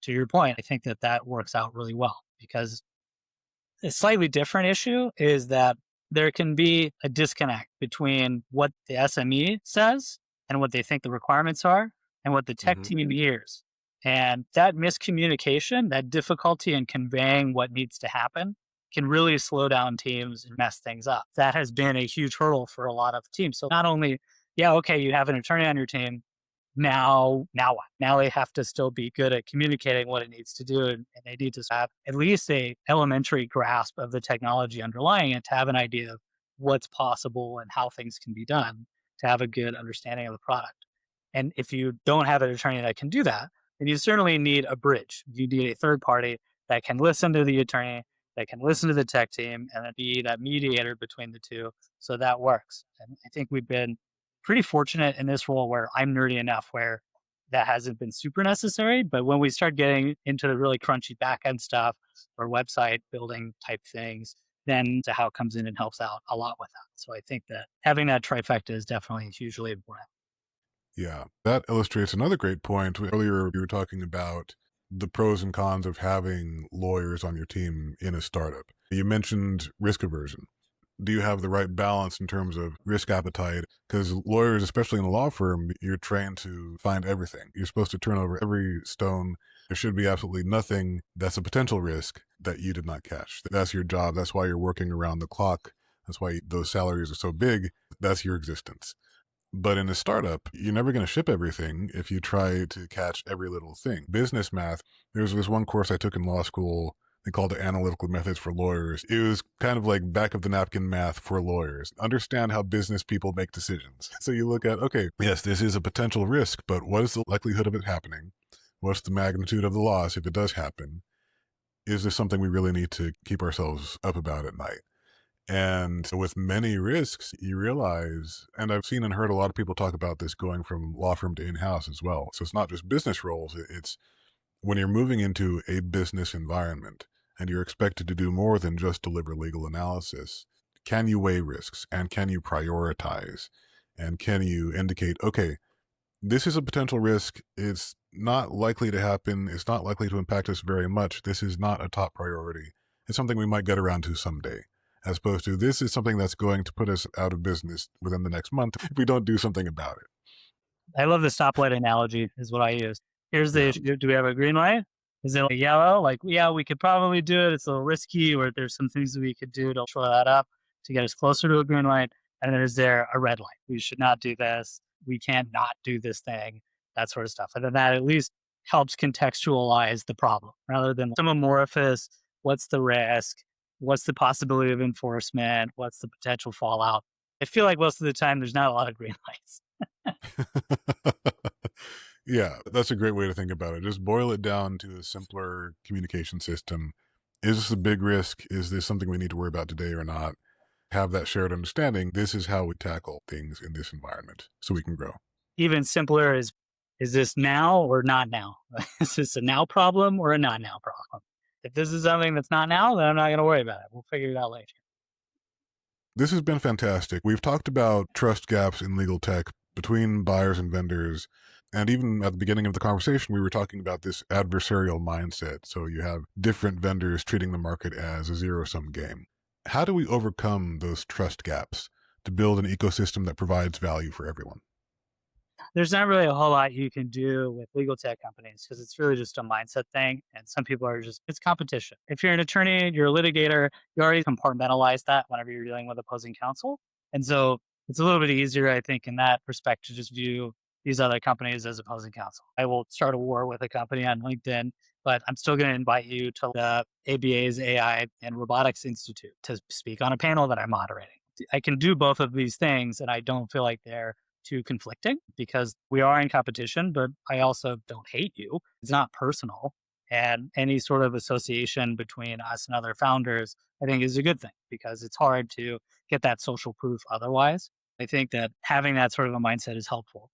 To your point, I think that that works out really well because a slightly different issue is that there can be a disconnect between what the SME says and what they think the requirements are and what the tech team hears. And that miscommunication, that difficulty in conveying what needs to happen can really slow down teams and mess things up. That has been a huge hurdle for a lot of teams. So not only, yeah, okay, you have an attorney on your team, now what? Now they have to still be good at communicating what it needs to do, and they need to have at least a elementary grasp of the technology underlying it to have an idea of what's possible and how things can be done to have a good understanding of the product. And if you don't have an attorney that can do that, then you certainly need a bridge. You need a third party that can listen to the attorney, that can listen to the tech team, and then be that mediator between the two. So that works. And I think we've been pretty fortunate in this role where I'm nerdy enough where that hasn't been super necessary. But when we start getting into the really crunchy backend stuff or website building type things, then Zahao comes in and helps out a lot with that. So I think that having that trifecta is definitely hugely important. Yeah, that illustrates another great point. Earlier, you were talking about the pros and cons of having lawyers on your team in a startup. You mentioned risk aversion. Do you have the right balance in terms of risk appetite? Because lawyers, especially in a law firm, you're trained to find everything. You're supposed to turn over every stone. There should be absolutely nothing that's a potential risk that you did not catch. That's your job. That's why you're working around the clock. That's why those salaries are so big. That's your existence. But in a startup, you're never going to ship everything if you try to catch every little thing. Business math, there's this one course I took in law school. They called it Analytical Methods for Lawyers. It was kind of like back of the napkin math for lawyers. Understand how business people make decisions. So you look at, okay, yes, this is a potential risk, but what is the likelihood of it happening? What's the magnitude of the loss if it does happen? Is this something we really need to keep ourselves up about at night? And with many risks, you realize, and I've seen and heard a lot of people talk about this going from law firm to in-house as well. So it's not just business roles. It's when you're moving into a business environment and you're expected to do more than just deliver legal analysis, can you weigh risks and can you prioritize? And can you indicate, okay, this is a potential risk. It's not likely to happen. It's not likely to impact us very much. This is not a top priority. It's something we might get around to someday, as opposed to this is something that's going to put us out of business within the next month if we don't do something about it. I love the stoplight analogy is what I use. Here's the Yeah. issue. Do we have a green light? Is it like yellow? Like, yeah, we could probably do it. It's a little risky, or there's some things that we could do to shore that up to get us closer to a green light. And then is there a red light? We should not do this. We can't not do this thing, that sort of stuff. And then that at least helps contextualize the problem rather than some amorphous, what's the risk? What's the possibility of enforcement? What's the potential fallout? I feel like most of the time there's not a lot of green lights. Yeah, that's a great way to think about it. Just boil it down to a simpler communication system. Is this a big risk? Is this something we need to worry about today or not? Have that shared understanding. This is how we tackle things in this environment so we can grow. Even simpler is this now or not now? Is this a now problem or a not now problem? If this is something that's not now, then I'm not going to worry about it. We'll figure it out later. This has been fantastic. We've talked about trust gaps in legal tech between buyers and vendors. And even at the beginning of the conversation, we were talking about this adversarial mindset. So you have different vendors treating the market as a zero-sum game. How do we overcome those trust gaps to build an ecosystem that provides value for everyone? There's not really a whole lot you can do with legal tech companies because it's really just a mindset thing. And some people are just, it's competition. If you're an attorney, you're a litigator, you already compartmentalize that whenever you're dealing with opposing counsel. And so it's a little bit easier, I think, in that respect to just view these other companies as opposing counsel. I will start a war with a company on LinkedIn, but I'm still going to invite you to the ABA's AI and Robotics Institute to speak on a panel that I'm moderating. I can do both of these things, and I don't feel like they're too conflicting because we are in competition, but I also don't hate you. It's not personal. And any sort of association between us and other founders, I think, is a good thing because it's hard to get that social proof otherwise. I think that having that sort of a mindset is helpful.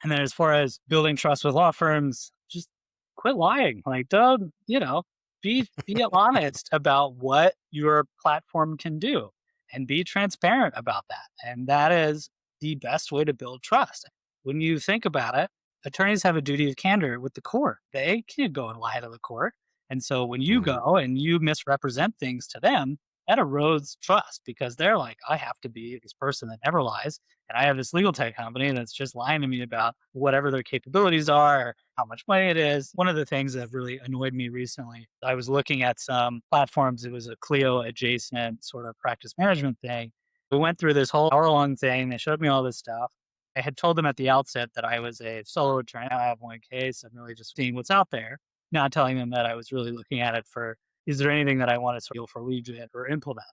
And then as far as building trust with law firms, just quit lying. Like, don't, be honest about what your platform can do and be transparent about that. And that is the best way to build trust. When you think about it, attorneys have a duty of candor with the court. They can't go and lie to the court. And so when you Mhm. go and you misrepresent things to them, that erodes trust because they're like, I have to be this person that never lies. And I have this legal tech company that's just lying to me about whatever their capabilities are, or how much money it is. One of the things that really annoyed me recently, I was looking at some platforms. It was a Clio adjacent sort of practice management thing. We went through this whole hour-long thing. They showed me all this stuff. I had told them at the outset that I was a solo attorney. I have one case. I'm really just seeing what's out there, not telling them that I was really looking at it for, is there anything that I want to steal for Legion or implement?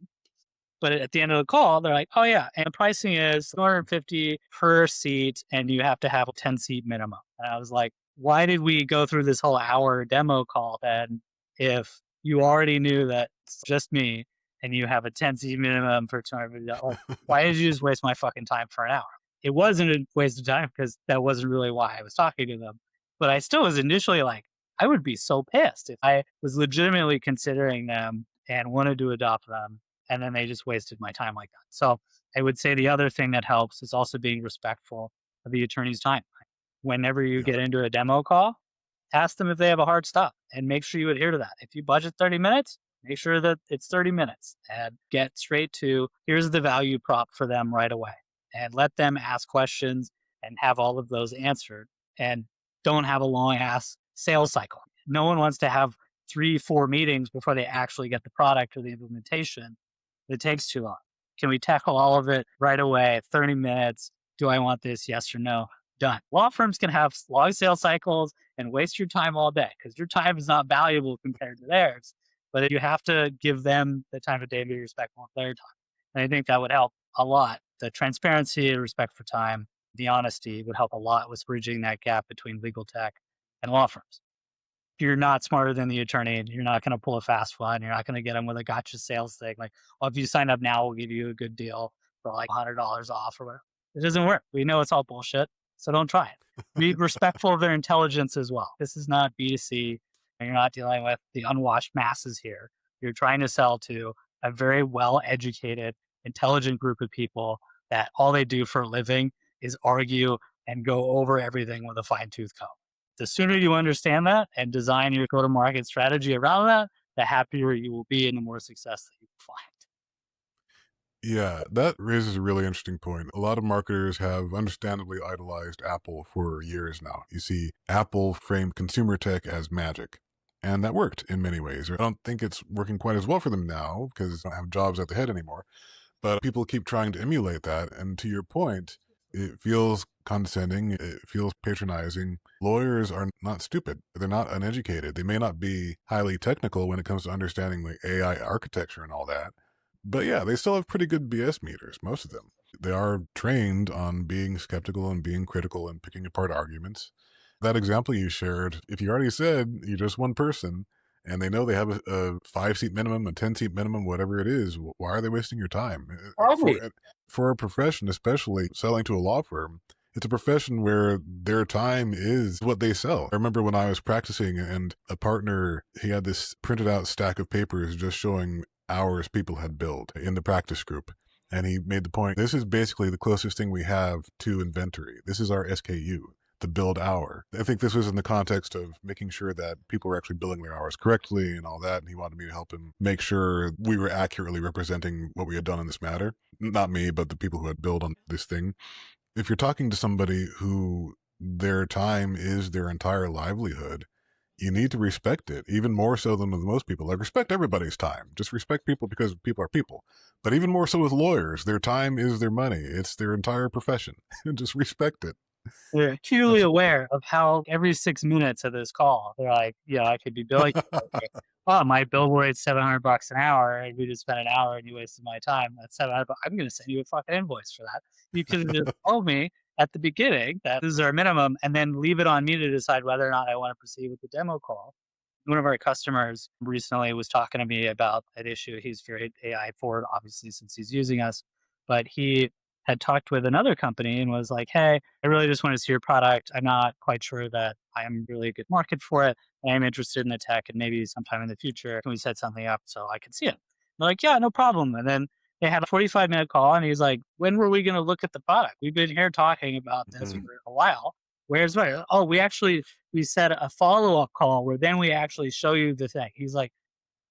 But at the end of the call, they're like, oh, yeah, and pricing is 250 per seat, and you have to have a 10-seat minimum. And I was like, why did we go through this whole hour demo call then if you already knew that it's just me and you have a 10-seat minimum for 250? Like, why did you just waste my fucking time for an hour? It wasn't a waste of time because that wasn't really why I was talking to them. But I still was initially like, I would be so pissed if I was legitimately considering them and wanted to adopt them and then they just wasted my time like that. So I would say the other thing that helps is also being respectful of the attorney's time. Whenever you Yeah. get into a demo call, ask them if they have a hard stop and make sure you adhere to that. If you budget 30 minutes, make sure that it's 30 minutes and get straight to here's the value prop for them right away and let them ask questions and have all of those answered and don't have a long ass sales cycle. No one wants to have 3, 4 meetings before they actually get the product or the implementation. It takes too long. Can we tackle all of it right away? 30 minutes. Do I want this? Yes or no? Done. Law firms can have long sales cycles and waste your time all day because your time is not valuable compared to theirs. But you have to give them the time of day to be respectful of their time. And I think that would help a lot. The transparency, respect for time, the honesty would help a lot with bridging that gap between legal tech and law firms. If you're not smarter than the attorney, you're not going to pull a fast one. You're not going to get them with a gotcha sales thing. Like, oh, if you sign up now, we'll give you a good deal for like $100 off or whatever. It doesn't work. We know it's all bullshit. So don't try it. Be respectful of their intelligence as well. This is not B2C. And you're not dealing with the unwashed masses here. You're trying to sell to a very well educated, intelligent group of people that all they do for a living is argue and go over everything with a fine tooth comb. The sooner you understand that and design your go-to-market strategy around that, the happier you will be and the more success that you will find. Yeah, that raises a really interesting point. A lot of marketers have understandably idolized Apple for years now. You see, Apple framed consumer tech as magic, and that worked in many ways. I don't think it's working quite as well for them now because they don't have jobs at the head anymore. But people keep trying to emulate that. And to your point, it feels condescending. It feels patronizing. Lawyers are not stupid. They're not uneducated. They may not be highly technical when it comes to understanding like AI architecture and all that. But yeah, they still have pretty good BS meters, most of them. They are trained on being skeptical and being critical and picking apart arguments. That example you shared, if you already said you're just one person, and they know they have a 5-seat minimum, a 10-seat minimum, whatever it is, why are they wasting your time? Probably. For a profession, especially selling to a law firm, it's a profession where their time is what they sell. I remember when I was practicing and a partner, he had this printed out stack of papers just showing hours people had billed in the practice group. And he made the point, this is basically the closest thing we have to inventory. This is our SKU, the billed hour. I think this was in the context of making sure that people were actually billing their hours correctly and all that. And he wanted me to help him make sure we were accurately representing what we had done in this matter. Not me, but the people who had billed on this thing. If you're talking to somebody who their time is their entire livelihood, you need to respect it, even more so than with most people. Like, respect everybody's time. Just respect people because people are people. But even more so with lawyers, their time is their money. It's their entire profession. Just respect it. They're acutely aware of how every 6 minutes of this call, they're like, "Yeah, I could be billing you. Okay. Oh, my bill rate's $700 an hour, and we just spent an hour and you wasted my time. That's 700 bucks. I'm gonna send you a fucking invoice for that. You could have just told me at the beginning that this is our minimum, and then leave it on me to decide whether or not I wanna proceed with the demo call." One of our customers recently was talking to me about an issue. He's very AI forward, obviously, since he's using us, but he had talked with another company and was like, "Hey, I really just want to see your product. I'm not quite sure that I am really a good market for it. I am interested in the tech, and maybe sometime in the future, can we set something up so I can see it?" They're like, "Yeah, no problem." And then they had a 45-minute call, and he's like, "When were we going to look at the product? We've been here talking about this Mhm. for a while. Where's where? Oh, we set a follow-up call where then we actually show you the thing." He's like,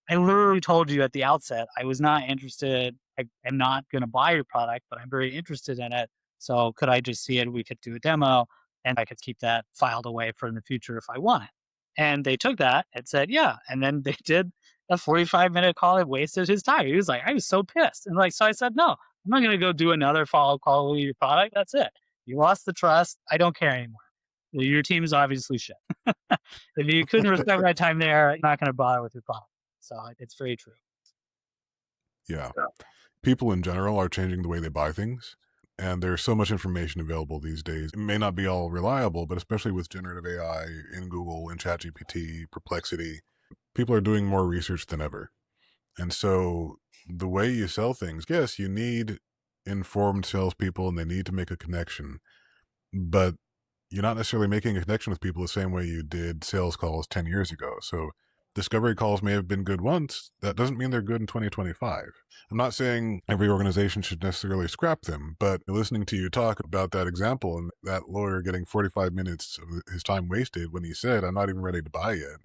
"I literally told you at the outset I was not interested. I am not going to buy your product, but I'm very interested in it. So could I just see it? We could do a demo, and I could keep that filed away for in the future if I want it." And they took that and said, "Yeah." And then they did a 45-minute call and wasted his time. He was like, "I was so pissed." And like, so I said, "No, I'm not going to go do another follow-up call with your product. That's it. You lost the trust. I don't care anymore. Your team is obviously shit. If you couldn't respect my time there, I'm not going to bother with your product." So it's very true. Yeah. People in general are changing the way they buy things. And there's so much information available these days. It may not be all reliable, but especially with generative AI in Google, in ChatGPT, Perplexity, people are doing more research than ever. And so the way you sell things, yes, you need informed salespeople and they need to make a connection, but you're not necessarily making a connection with people the same way you did sales calls 10 years ago. So discovery calls may have been good once. That doesn't mean they're good in 2025. I'm not saying every organization should necessarily scrap them, but listening to you talk about that example and that lawyer getting 45 minutes of his time wasted when he said, "I'm not even ready to buy yet."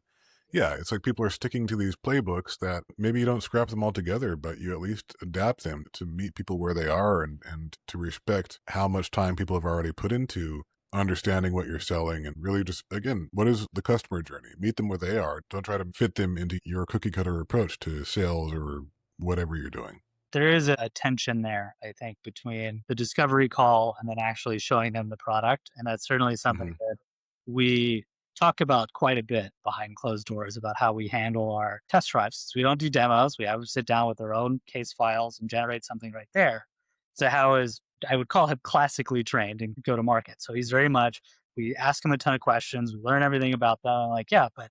Yeah, it's like people are sticking to these playbooks that maybe you don't scrap them altogether, but you at least adapt them to meet people where they are and to respect how much time people have already put into understanding what you're selling and really just, again, what is the customer journey? Meet them where they are. Don't try to fit them into your cookie cutter approach to sales or whatever you're doing. There is a tension there, I think, between the discovery call and then actually showing them the product. And that's certainly something Hmm. that we talk about quite a bit behind closed doors about how we handle our test drives. So we don't do demos. We have them sit down with their own case files and generate something right there. So how is I would call him classically trained and go to market. So he's very much, we ask him a ton of questions, we learn everything about them. I'm like, yeah, but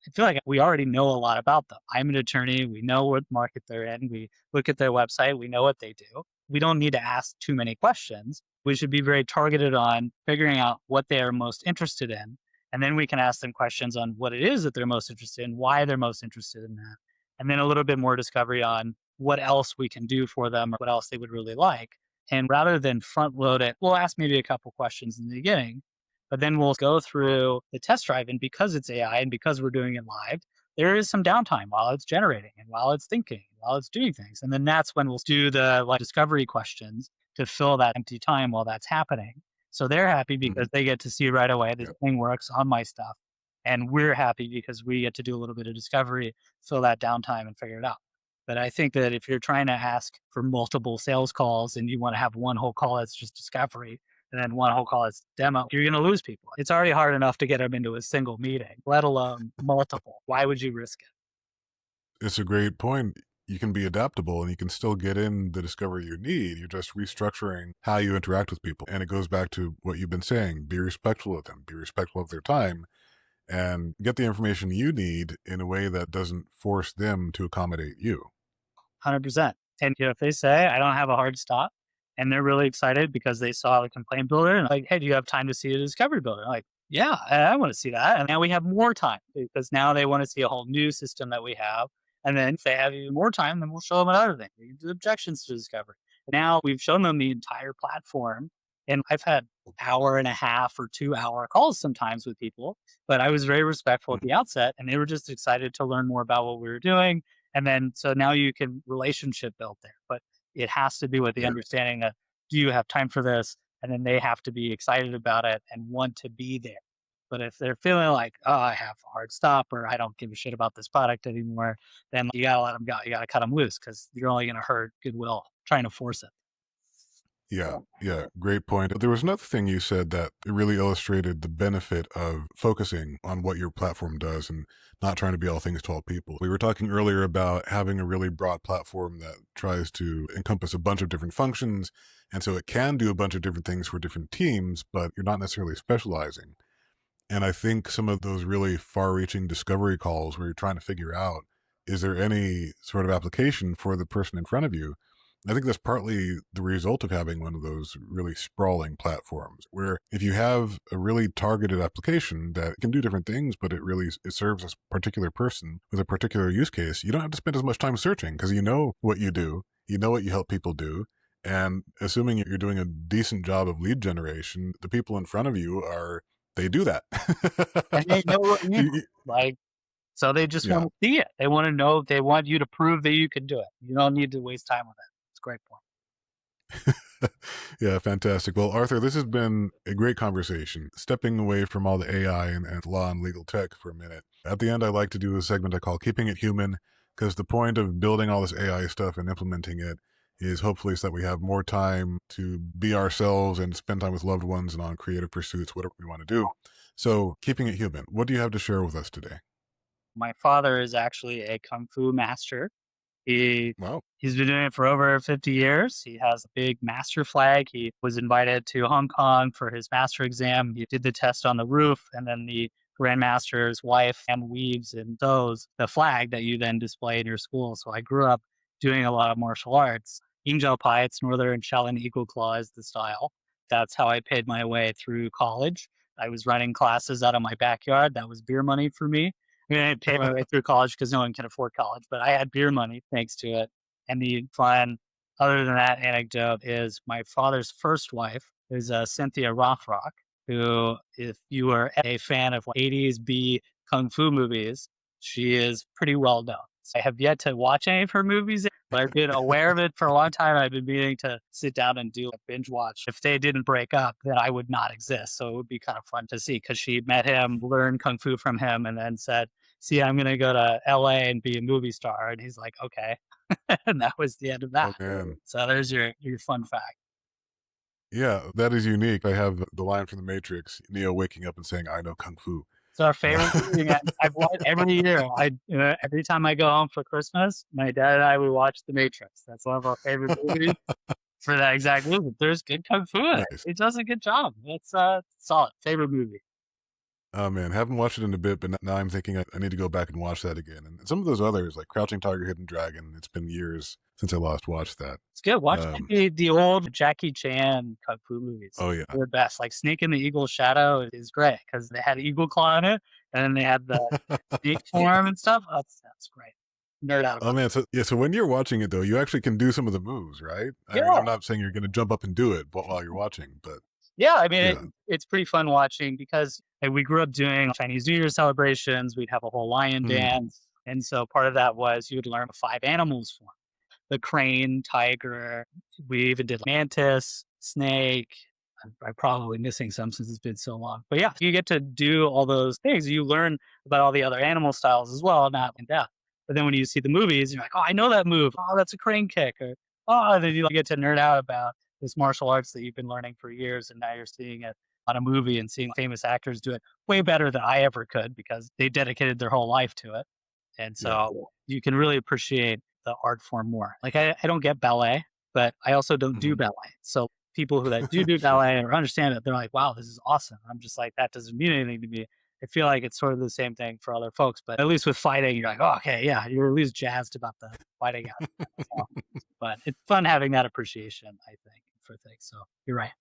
I feel like we already know a lot about them. I'm an attorney. We know what market they're in. We look at their website. We know what they do. We don't need to ask too many questions. We should be very targeted on figuring out what they are most interested in. And then we can ask them questions on what it is that they're most interested in, why they're most interested in that. And then a little bit more discovery on what else we can do for them or what else they would really like. And rather than front load it, we'll ask maybe a couple questions in the beginning, but then we'll go through the test drive. And because it's AI and because we're doing it live, there is some downtime while it's generating and while it's thinking, while it's doing things. And then that's when we'll do the like discovery questions to fill that empty time while that's happening. So they're happy Hmm. because they get to see right away this Yeah. thing works on my stuff. And we're happy because we get to do a little bit of discovery, fill that downtime and figure it out. But I think that if you're trying to ask for multiple sales calls and you want to have one whole call that's just discovery, and then one whole call is demo, you're going to lose people. It's already hard enough to get them into a single meeting, let alone multiple. Why would you risk it? It's a great point. You can be adaptable and you can still get in the discovery you need. You're just restructuring how you interact with people. And it goes back to what you've been saying. Be respectful of them, be respectful of their time, and get the information you need in a way that doesn't force them to accommodate you. 100%. And if they say, I don't have a hard stop, and they're really excited because they saw the complaint builder and like, hey, do you have time to see the discovery builder? I'm like, yeah, I want to see that. And now we have more time because now they want to see a whole new system that we have. And then if they have even more time, then we'll show them another thing. We can do objections to discovery. Now we've shown them the entire platform. And I've had hour and a half or 2 hour calls sometimes with people, but I was very respectful at Mhm. the outset and they were just excited to learn more about what we were doing. And then, so now you can relationship build there, but it has to be with the Yeah. understanding that, do you have time for this? And then they have to be excited about it and want to be there. But if they're feeling like, oh, I have a hard stop or I don't give a shit about this product anymore, then you gotta let them go. You gotta cut them loose because you're only gonna hurt goodwill trying to force it. Yeah, yeah, great point. There was another thing you said that really illustrated the benefit of focusing on what your platform does and not trying to be all things to all people. We were talking earlier about having a really broad platform that tries to encompass a bunch of different functions. And so it can do a bunch of different things for different teams, but you're not necessarily specializing. And I think some of those really far reaching discovery calls where you're trying to figure out, is there any sort of application for the person in front of you? I think that's partly the result of having one of those really sprawling platforms where if you have a really targeted application that can do different things, but it serves a particular person with a particular use case, you don't have to spend as much time searching because you know what you do, you know what you help people do. And assuming you're doing a decent job of lead generation, the people in front of you they do that. And they know what you do. Like, so they just Yeah. want to see it. They want to know, they want you to prove that you can do it. You don't need to waste time with it. It's a great point. Yeah, fantastic. Well, Arthur, this has been a great conversation. Stepping away from all the AI and law and legal tech for a minute. At the end, I like to do a segment I call Keeping It Human, because the point of building all this AI stuff and implementing it is hopefully so that we have more time to be ourselves and spend time with loved ones and on creative pursuits, whatever we want to do. So, keeping it human, what do you have to share with us today? My father is actually a kung fu master. He Wow. he's been doing it for over 50 years. He has a big master flag. He was invited to Hong Kong for his master exam. He did the test on the roof, and then the grandmaster's wife and weaves and sews the flag that you then display in your school. So I grew up doing a lot of martial arts. Ingzhou Pai, it's Northern Shaolin Eagle Claw is the style. That's how I paid my way through college. I was running classes out of my backyard. That was beer money for me. I mean, I didn't pay my way through college because no one can afford college, but I had beer money thanks to it. And the fun, other than that anecdote, is my father's first wife is Cynthia Rothrock, who, if you are a fan of 80s B kung fu movies, she is pretty well known. So I have yet to watch any of her movies, but I've been aware of it for a long time. I've been meaning to sit down and do a binge watch. If they didn't break up, then I would not exist. So it would be kind of fun to see because she met him, learned kung fu from him, and then said, see, I'm going to go to LA and be a movie star. And he's like, okay. And that was the end of Oh, that. man. So there's your fun fact. Yeah, that is unique. I have the line from The Matrix, Neo waking up and saying, I know Kung Fu. It's our favorite movie. I've watched every year. Every time I go home for Christmas, my dad and I, we watch The Matrix. That's one of our favorite movies for that exact reason. There's good kung fu in it. Nice. It does a good job. It's solid. Favorite movie. Oh, man. Haven't watched it in a bit, but now I'm thinking I need to go back and watch that again. And some of those others, like Crouching Tiger, Hidden Dragon, it's been years since I last watched that. It's good. Watch Um, the old Jackie Chan kung fu movies. oh, yeah. They're the best. Like Snake in the Eagle's Shadow is great because they had Eagle Claw in it, and then they had the snake form and stuff. That's great. Nerd out Oh, about man. So when you're watching it, though, you actually can do some of the moves, right? it. I mean, Yeah. I'm not saying you're going to jump up and do it while you're watching, but Yeah, I mean, yeah. it's pretty fun watching because we grew up doing Chinese New Year celebrations. We'd have a whole lion Mm. dance. And so part of that was you would learn 5 animals form: the crane, tiger. We even did mantis, snake. I'm probably missing some since it's been so long. But yeah, you get to do all those things. You learn about all the other animal styles as well, not in depth. But then when you see the movies, you're like, oh, I know that move. Oh, that's a crane kick. Or, oh, and then you get to nerd out about this martial arts that you've been learning for years. And now you're seeing it on a movie and seeing famous actors do it way better than I ever could because they dedicated their whole life to it. And Yeah. so you can really appreciate the art form more. Like I don't get ballet, but I also don't do Mhm. ballet. So people who that do Sure. ballet or understand it, they're like, wow, this is awesome. I'm just like, that doesn't mean anything to me. I feel like it's sort of the same thing for other folks, but at least with fighting, you're like, oh, okay, yeah, you're at least jazzed about the fighting aspect. So, but it's fun having that appreciation, I think, for things. So you're right.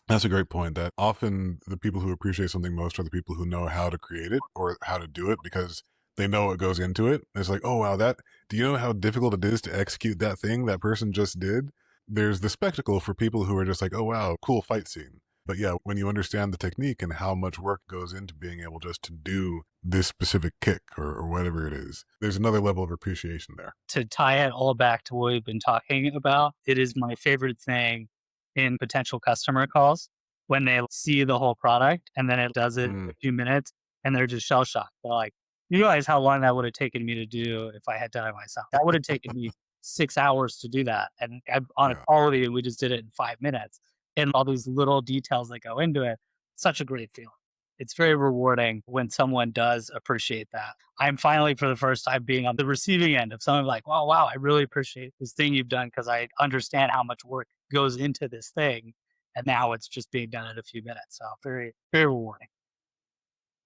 That's a great point. That often the people who appreciate something most are the people who know how to create it or how to do it because they know what goes into it. It's like, oh, wow, do you know how difficult it is to execute that thing that person just did? There's the spectacle for people who are just like, oh, wow, cool fight scene. But yeah, when you understand the technique and how much work goes into being able just to do this specific kick or whatever it is, there's another level of appreciation there. To tie it all back to what we've been talking about, it is my favorite thing in potential customer calls when they see the whole product and then it does it in Mm, a few minutes and they're just shell shocked. They're like, you realize how long that would have taken me to do if I had done it myself? That would have taken me 6 hours to do that. And on a yeah. call with you, we just did it in 5 minutes. And all these little details that go into it, such a great feeling. It's very rewarding when someone does appreciate that. I'm finally, for the first time, being on the receiving end of someone like, oh, wow, I really appreciate this thing you've done because I understand how much work goes into this thing. And now it's just being done in a few minutes. So very, very rewarding.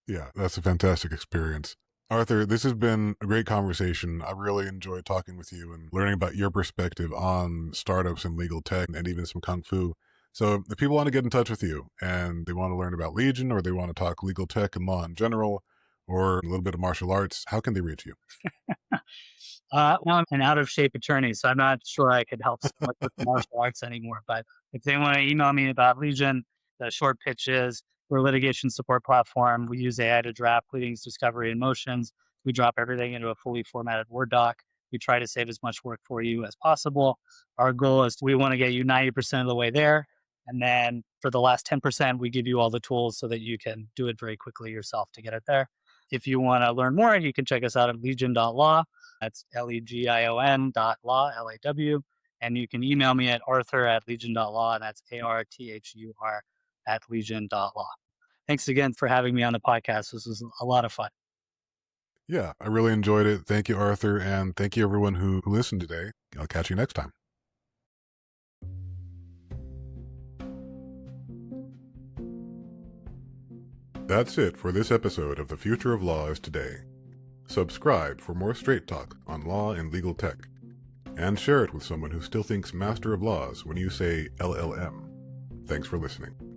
Yeah, that's a fantastic experience. Arthur, this has been a great conversation. I really enjoyed talking with you and learning about your perspective on startups and legal tech and even some kung fu. So if people want to get in touch with you and they want to learn about Legion or they want to talk legal tech and law in general or a little bit of martial arts, how can they reach you? Well, I'm an out of shape attorney, so I'm not sure I could help so much with martial arts anymore. But if they want to email me about Legion, the short pitch is we're a litigation support platform. We use AI to draft pleadings, discovery, and motions. We drop everything into a fully formatted Word doc. We try to save as much work for you as possible. Our goal is we want to get you 90% of the way there. And then for the last 10%, we give you all the tools so that you can do it very quickly yourself to get it there. If you want to learn more, you can check us out at legion.law. That's legion.law, Law. And you can email me at arthur@legion.law. And that's ARTHUR at legion.law. Thanks again for having me on the podcast. This was a lot of fun. Yeah, I really enjoyed it. Thank you, Arthur. And thank you, everyone who listened today. I'll catch you next time. That's it for this episode of The Future of Law is Today. Subscribe for more straight talk on law and legal tech. And share it with someone who still thinks Master of Laws when you say LLM. Thanks for listening.